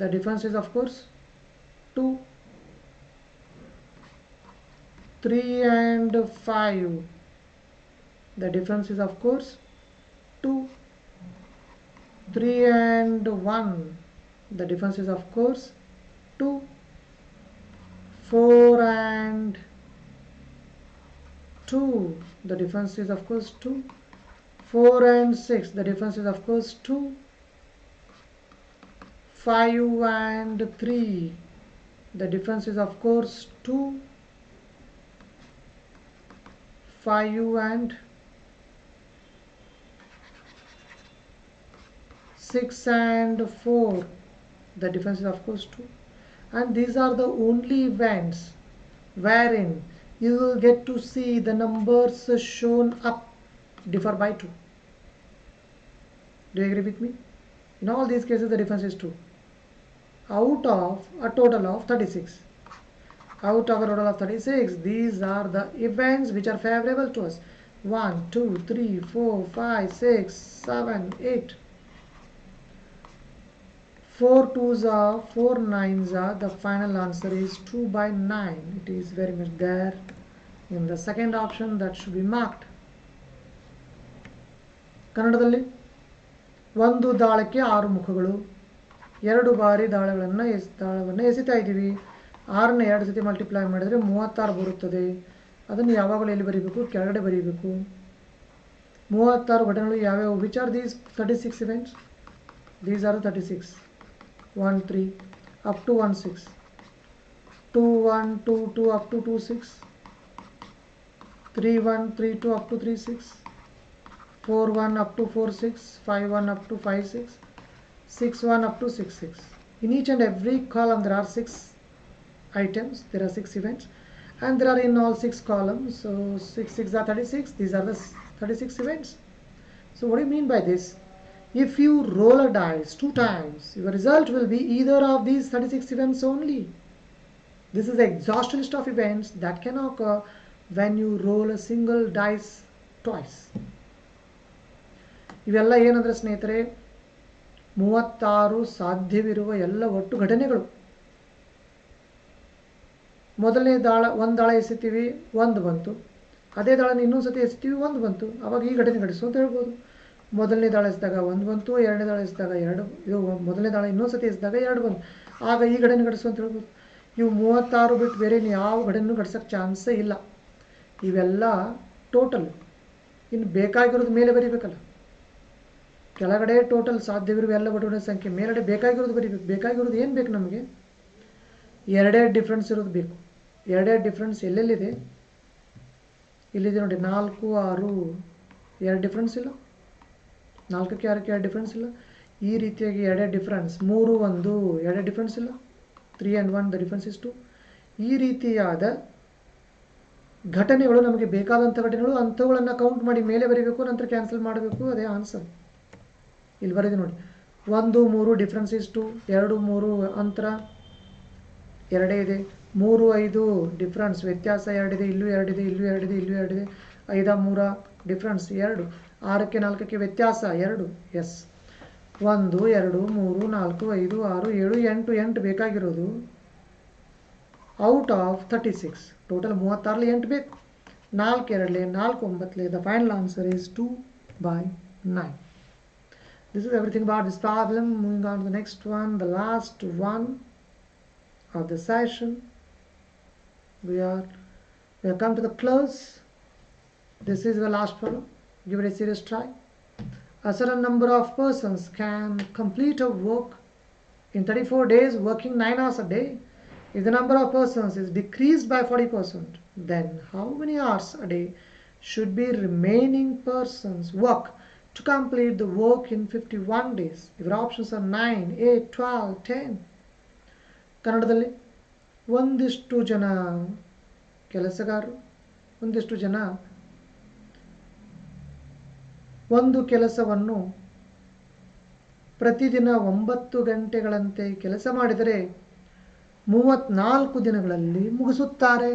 The difference is of course 2. 3 and 5. The difference is of course 2. 3 and 1. The difference is of course 2. 4 and 2. The difference is of course 2. 4 and 6. The difference is of course 2. 5 and 3. The difference is of course 2. 5 and 6 and 4. The difference is of course 2. And these are the only events wherein you will get to see the numbers shown up differ by 2. Do you agree with me? In all these cases the difference is 2. Out of a total of 36. Out of a total of 36, these are the events which are favorable to us. 1, 2, 3, 4, 5, 6, 7, 8. 4 2s are, 4 9s are. The final answer is 2 by 9. It is very much there in the second option. That should be marked. ಕನ್ನಡದಲ್ಲಿ ಒಂದು ದಾಳಕ್ಕೆ 6 ಮುಖಗಳು. 2 ಬಾರಿ ದಾಳವನ್ನು ಎಸಿತಾ ಇದ್ದೀವಿ. 6ನ 2 ಸತಿ multiply ಮಾಡಿದರೆ 36 ಬರುತ್ತದೆ. ಅದನ್ನು ಯಾವಾಗಲೂ ಎಲ್ಲಿ ಬರೀಬೇಕು? ಕೆಳಗಡೆ ಬರೀಬೇಕು. 36 ಘಟನೆಗಳು ಯಾವ್ಯಾವು? Which are these 36 events? These are the 36. 1 3 up to 1 6, 2 1 2 2 up to 2 6, 3 1 3 2 up to 3 6, 4 1 up to 4 6, 5 1 up to 5 6, 6 1 up to 6 6. In each and every column there are 6 items. There are 6 events, and there are in all 6 columns. So 6 6 are 36. These are the 36 events. So what do you mean by this? If you roll a dice 2 times, your result will be either of these 36 events only. This is the exhaustive list of events that can occur when you roll a single dice twice. ಇವೆಲ್ಲ ಏನಂದ್ರೆ ಸ್ನೇಹಿತರೆ 36 ಸಾಧ್ಯವಿರುವ ಎಲ್ಲ ಒಟ್ಟು ಘಟನೆಗಳು. ಮೊದಲನೇ ಒಂದು ದಾಳ ಎಸಿತೀವಿ, 1 ಬಂತು. ಅದೇ ದಾಳನ ಇನ್ನೊಂದು ಸತಿ ಎಸಿತೀವಿ, 1 ಬಂತು. ಅವಾಗ ಈ ಘಟನೆ ಘಟಿಸು ಅಂತ ಹೇಳ್ಬೋದು. ಮೊದಲನೇ ದಾಳ ಎಸಿದಾಗ 1 ಬಂತು, ಎರಡನೇ ದಾಳ ಎಸಿದಾಗ 2, ಇದು ಮೊದಲನೇ ದಾಳ ಇನ್ನೊಂದು ಸತಿ ಎಸಿದಾಗ 2 ಬಂತು. ಆಗ ಈ ಗಡಿಯನ್ನು ಗಡಿಸು ಅಂತ ಹೇಳ್ಬೋದು. ಇವು 36 ಬಿಟ್ಟು ಬೇರೆ ಯಾವ ಗಡಿಯನ್ನು ಗಡಿಸೋಕ್ಕೆ ಚಾನ್ಸೇ ಇಲ್ಲ. ಇವೆಲ್ಲ ಟೋಟಲ್. ಇನ್ನು ಬೇಕಾಗಿರೋದು ಮೇಲೆ ಬರೀಬೇಕಲ್ಲ. ಕೆಳಗಡೆ ಟೋಟಲ್ ಸಾಧ್ಯವಿರುವ ಎಲ್ಲ ಬಟುವಿನ ಸಂಖ್ಯೆ, ಮೇಲ್ಗಡೆ ಬೇಕಾಗಿರೋದು ಬರೀಬೇಕು. ಬೇಕಾಗಿರೋದು ಏನು ಬೇಕು ನಮಗೆ? ಎರಡೇ ಡಿಫ್ರೆನ್ಸ್ ಇರೋದು ಬೇಕು. ಎರಡೇ ಡಿಫ್ರೆನ್ಸ್ ಎಲ್ಲೆಲ್ಲಿದೆ? ಇಲ್ಲಿದೆ ನೋಡಿ, 4, 6 ಎರಡು ಡಿಫ್ರೆನ್ಸ್ ಇಲ್ಲ. 4ಕ್ಕೆ 6ಕ್ಕೆ 2 ಡಿಫ್ರೆನ್ಸ್ ಇಲ್ಲ. ಈ ರೀತಿಯಾಗಿ ಎರಡೇ ಡಿಫ್ರೆನ್ಸ್. 3, 1 ಎರಡೇ ಡಿಫ್ರೆನ್ಸ್ ಇಲ್ಲ. 3 and 1 ದ ಡಿಫ್ರೆನ್ಸ್ ಇಷ್ಟು. ಈ ರೀತಿಯಾದ ಘಟನೆಗಳು ನಮಗೆ ಬೇಕಾದಂಥ ಘಟನೆಗಳು, ಅಂಥವುಗಳನ್ನು ಕೌಂಟ್ ಮಾಡಿ ಮೇಲೆ ಬರೀಬೇಕು, ನಂತರ ಕ್ಯಾನ್ಸಲ್ ಮಾಡಬೇಕು. ಅದೇ ಆನ್ಸರ್. ಇಲ್ಲಿ ಬರೀದೆ ನೋಡಿ, 1, 3 ಡಿಫ್ರೆನ್ಸ್ ಇಷ್ಟು, 2, 3 ಅಂತರ ಎರಡೇ ಇದೆ. 3, 5 ಡಿಫ್ರೆನ್ಸ್ ವ್ಯತ್ಯಾಸ 2 ಇದೆ. ಇಲ್ಲೂ 2 ಇದೆ, ಇಲ್ಲೂ 2 ಇದೆ, ಇಲ್ಲೂ 2 ಇದೆ. 5, 3 ಡಿಫ್ರೆನ್ಸ್ 2. 6ಕ್ಕೆ 4ಕ್ಕೆ ವ್ಯತ್ಯಾಸ 2. ಎಸ್, 1, 2, 3, 4, 5, 6, 7, 8 8 ಬೇಕಾಗಿರೋದು ಔಟ್ ಆಫ್ 36. ಟೋಟಲ್ 36ಲಿ 8 ಬೇಕು. 4 2 4 9. The final answer is 2/9. This is everything about this problem. Moving on to the next one, the last one of the session. We have come to the close. This is the last problem. Give it a serious try. A certain number of persons can complete a work in 34 days, working 9 hours a day. If the number of persons is decreased by 40%, then how many hours a day should be remaining persons work to complete the work in 51 days? If your options are 9, 8, 12, 10. ಕನ್ನಡದಲ್ಲಿ ಒಂದಿಷ್ಟು ಜನ ಕೆಲಸಗಾರರು, ಒಂದಿಷ್ಟು ಜನ ಒಂದು ಕೆಲಸವನ್ನು ಪ್ರತಿದಿನ 9 ಗಂಟೆಗಳಂತೆ ಕೆಲಸ ಮಾಡಿದರೆ 34 ದಿನಗಳಲ್ಲಿ ಮುಗಿಸುತ್ತಾರೆ.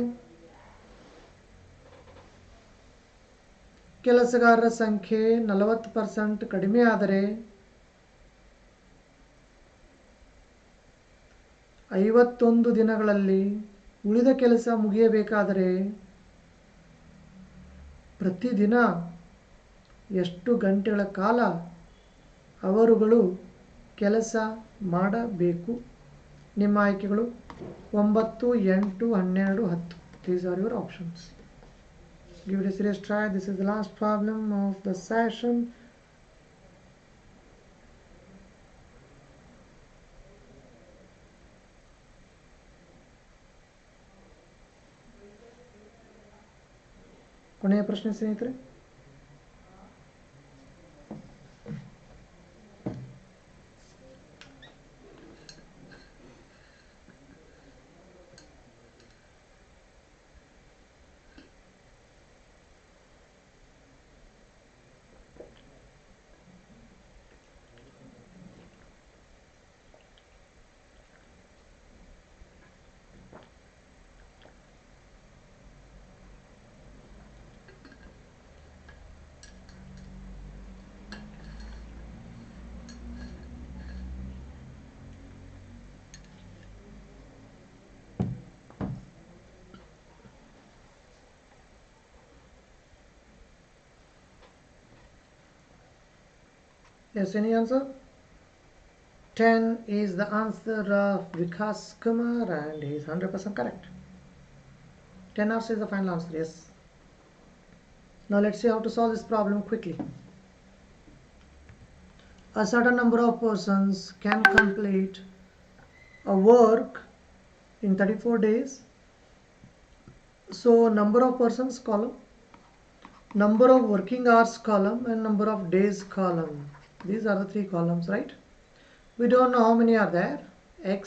ಕೆಲಸಗಾರರ ಸಂಖ್ಯೆ 40% ಕಡಿಮೆ ಆದರೆ 51 ದಿನಗಳಲ್ಲಿ ಉಳಿದ ಕೆಲಸ ಮುಗಿಯಬೇಕಾದರೆ ಪ್ರತಿದಿನ ಎಷ್ಟು ಗಂಟೆಗಳ ಕಾಲ ಅವರುಗಳು ಕೆಲಸ ಮಾಡಬೇಕು? ನಿಮ್ಮ ಆಯ್ಕೆಗಳು 9, 8, 12, 10. These are your options. Give it a serious try. This is the last problem of the session. ಕೊನೆಯ ಪ್ರಶ್ನೆ ಸ್ನೇಹಿತರೆ. Yes, any answer? 10 is the answer of Vikas Kumar and he is 100% correct. 10 hours is the final answer, yes. Now let's see how to solve this problem quickly. A certain number of persons can complete a work in 34 days. So number of persons column, number of working hours column and number of days column. These are the 3 columns, right? We don't know how many are there. X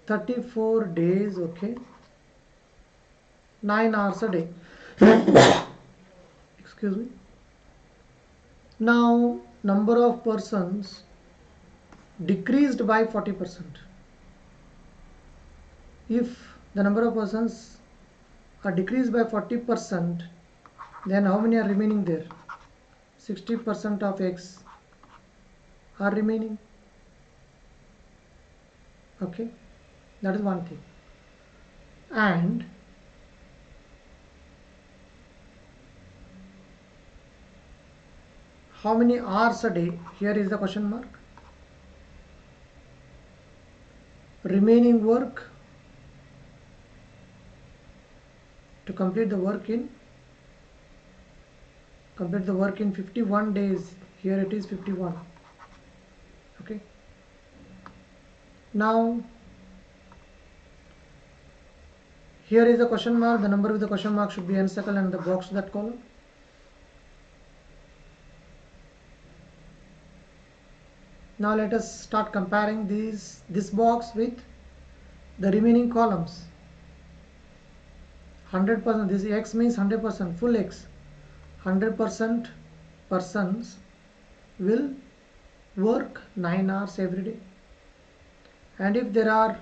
34 days, okay. 9 hours a day. Excuse me. Now number of persons decreased by 40%. If the number of persons are decreased by 40%, then how many are remaining there? 60% of X are remaining. Okay, that is one thing. And How many hours a day? Here is the question mark. Remaining work to complete the work in 51 days. Here it is 51. Okay. Now here is the question mark. The number with the question mark should be encircled and the box that column. Now let us start comparing this box with the remaining columns. 100%, this x means 100%, full x. 100% persons will work 9 hours every day. And if there are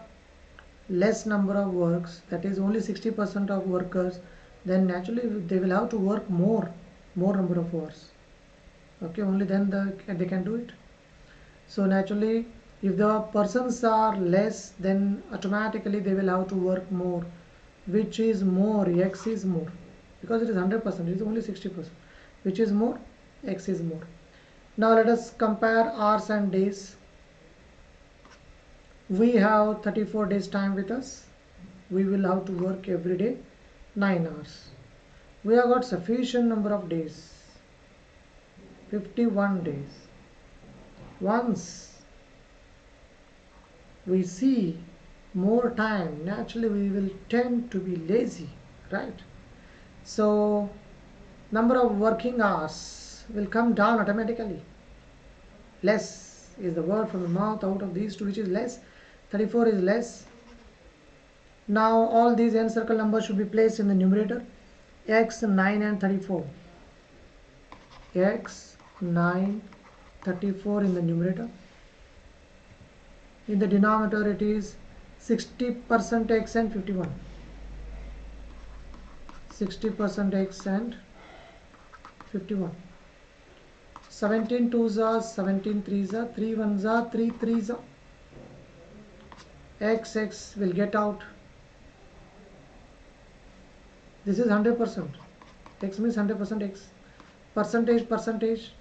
less number of works, that is only 60% of workers, then naturally they will have to work more number of hours. Okay, only then they can do it. So naturally, if the persons are less, then automatically they will have to work more. Which is more? X is more, because it is 100%. It is only 60%. Which is more? X is more. Now let us compare hours and days. We have 34 days time with us. We will have to work every day 9 hours. We have got sufficient number of days, 51 days. Once we see more time, naturally we will tend to be lazy, right? So number of working hours will come down automatically. Less is the word from the mouth out of these two, which is less. 34 is less. Now all these encircled numbers should be placed in the numerator. X, 9 and 34. X, 9, 34 in the numerator. In the denominator it is 60% x and 51. 60% x and 51. 17 2s are 17 3s are 3 1s are 3 3s are. X will get out. This is 100%. X means 100% x. Percentage.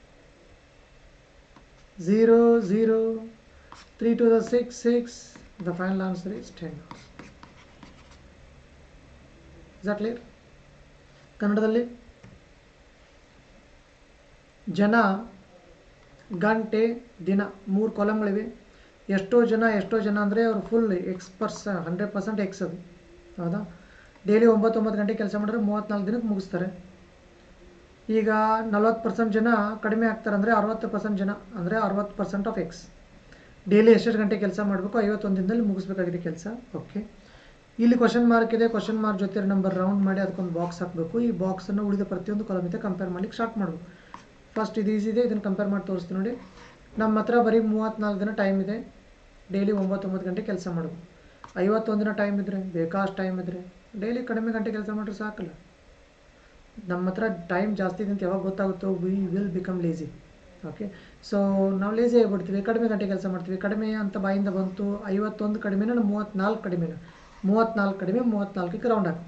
0 0 3 to the 6 6. The final answer is 10 hours. Is that clear? ಕನ್ನಡದಲ್ಲಿ ಜನ, ಗಂಟೆ, ದಿನ 3 ಕಾಲಮ್ಗಳಿವೆ. ಎಷ್ಟೋ ಜನ ಅಂದರೆ ಅವರು full X%, 100% X ಅದು, ಹೌದಾ? ಡೈಲಿ 9 ಗಂಟೆ ಕೆಲಸ ಮಾಡಿದ್ರೆ 34 ದಿನಕ್ಕೆ ಮುಗಿಸ್ತಾರೆ. ಈಗ 40% ಜನ ಕಡಿಮೆ ಆಗ್ತಾರೆ ಅಂದರೆ 60% ಜನ ಅಂದರೆ 60% ಆಫ್ ಎಕ್ಸ್. ಡೈಲಿ ಎಷ್ಟು ಗಂಟೆ ಕೆಲಸ ಮಾಡಬೇಕು? 51 ದಿನದಲ್ಲಿ ಮುಗಿಸ್ಬೇಕಾಗಿದೆ ಕೆಲಸ. ಓಕೆ, ಇಲ್ಲಿ ಕ್ವಶನ್ ಮಾರ್ಕ್ ಇದೆ. ಕ್ವಶನ್ ಮಾರ್ಕ್ ಜೊತೆ ನಂಬರ್ ರೌಂಡ್ ಮಾಡಿ ಅದಕ್ಕೊಂದು ಬಾಕ್ಸ್ ಹಾಕಬೇಕು. ಈ ಬಾಕ್ಸನ್ನು ಉಳಿದ ಪ್ರತಿಯೊಂದು ಕಾಲಮ್ ಜೊತೆ ಕಂಪೇರ್ ಮಾಡ್ಲಿಕ್ಕೆ ಸ್ಟಾರ್ಟ್ ಮಾಡಬೇಕು. ಫಸ್ಟ್ ಇದು ಈಸಿ ಇದೆ, ಇದನ್ನು ಕಂಪೇರ್ ಮಾಡಿ ತೋರಿಸ್ತೀನಿ ನೋಡಿ. ನಮ್ಮ ಹತ್ರ ಬರೀ 34 ದಿನ ಟೈಮ್ ಇದೆ. ಡೈಲಿ 9 ಗಂಟೆ ಕೆಲಸ ಮಾಡಬೇಕು. 51 ದಿನ ಟೈಮ್ ಇದ್ದರೆ, ಬೇಕಾಷ್ಟು ಟೈಮ್ ಇದ್ದರೆ ಡೈಲಿ ಕಡಿಮೆ ಗಂಟೆ ಕೆಲಸ ಮಾಡಿದ್ರೆ ಸಾಕಲ್ಲ. ನಮ್ಮ ಹತ್ರ ಟೈಮ್ ಜಾಸ್ತಿ ಇದೆ ಅಂತ ಯಾವಾಗ ಗೊತ್ತಾಗುತ್ತೋ we will become lazy. Okay, so ನಾವು ಲೇಜಿ ಆಗಿಬಿಡ್ತೀವಿ, ಕಡಿಮೆ ಗಂಟೆ ಕೆಲಸ ಮಾಡ್ತೀವಿ. ಕಡಿಮೆ ಅಂತ ಬಾಯಿಂದ ಬಂತು, 51 ಕಡಿಮೆನ 34 ಕಡಿಮೆನ, 34 ಕಡಿಮೆ 34ಕ್ಕೆ ರೌಂಡ್ ಹಾಕು.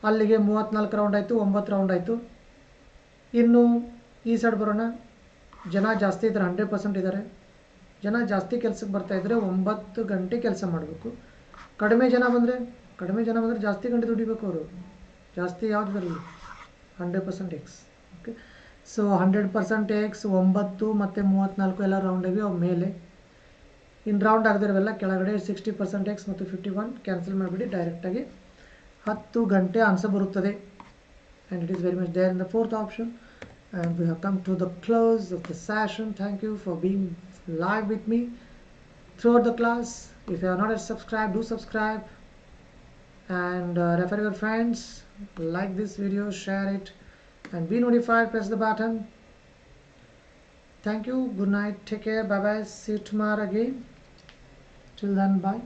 ಅಲ್ಲಿಗೆ 34 ರೌಂಡ್ ಆಯಿತು, 9 ರೌಂಡ್ ಆಯಿತು. ಇನ್ನು ಈ ಸೈಡ್ ಬರೋಣ. ಜನ ಜಾಸ್ತಿ ಇದ್ದಾರೆ, 100% ಇದ್ದಾರೆ. ಜನ ಜಾಸ್ತಿ ಕೆಲಸಕ್ಕೆ ಬರ್ತಾಯಿದ್ರೆ 9 ಗಂಟೆ ಕೆಲಸ ಮಾಡಬೇಕು. ಕಡಿಮೆ ಜನ ಬಂದರೆ ಜಾಸ್ತಿ ಗಂಟೆ ದುಡಿಬೇಕು ಅವರು. ಜಾಸ್ತಿ ಯಾವ್ದು ಬರಲಿ? 100% ಎಕ್ಸ್. ಓಕೆ, ಸೊ 100% ಎಕ್ಸ್, 9 ಮತ್ತು 34 ಎಲ್ಲ ರೌಂಡ್ ಆಗಿ ಅವು ಮೇಲೆ. ಇನ್ನು ರೌಂಡ್ ಆಗದಿರೋವೆಲ್ಲ ಕೆಳಗಡೆ 60% ಎಕ್ಸ್ ಮತ್ತು 51 ಕ್ಯಾನ್ಸಲ್ ಮಾಡಿಬಿಡಿ. ಡೈರೆಕ್ಟಾಗಿ 10 ಗಂಟೆ ಆನ್ಸರ್ ಬರುತ್ತದೆ. And it is very much there in the 4th option. And we have come to the close of the session. Thank you for being live with me throughout the class. If you are not yet subscribed, do subscribe and refer your friends. Like this video, share it, and be notified. Press the button. Thank you. Good night. Take care. Bye bye. See you tomorrow again. Till then, bye.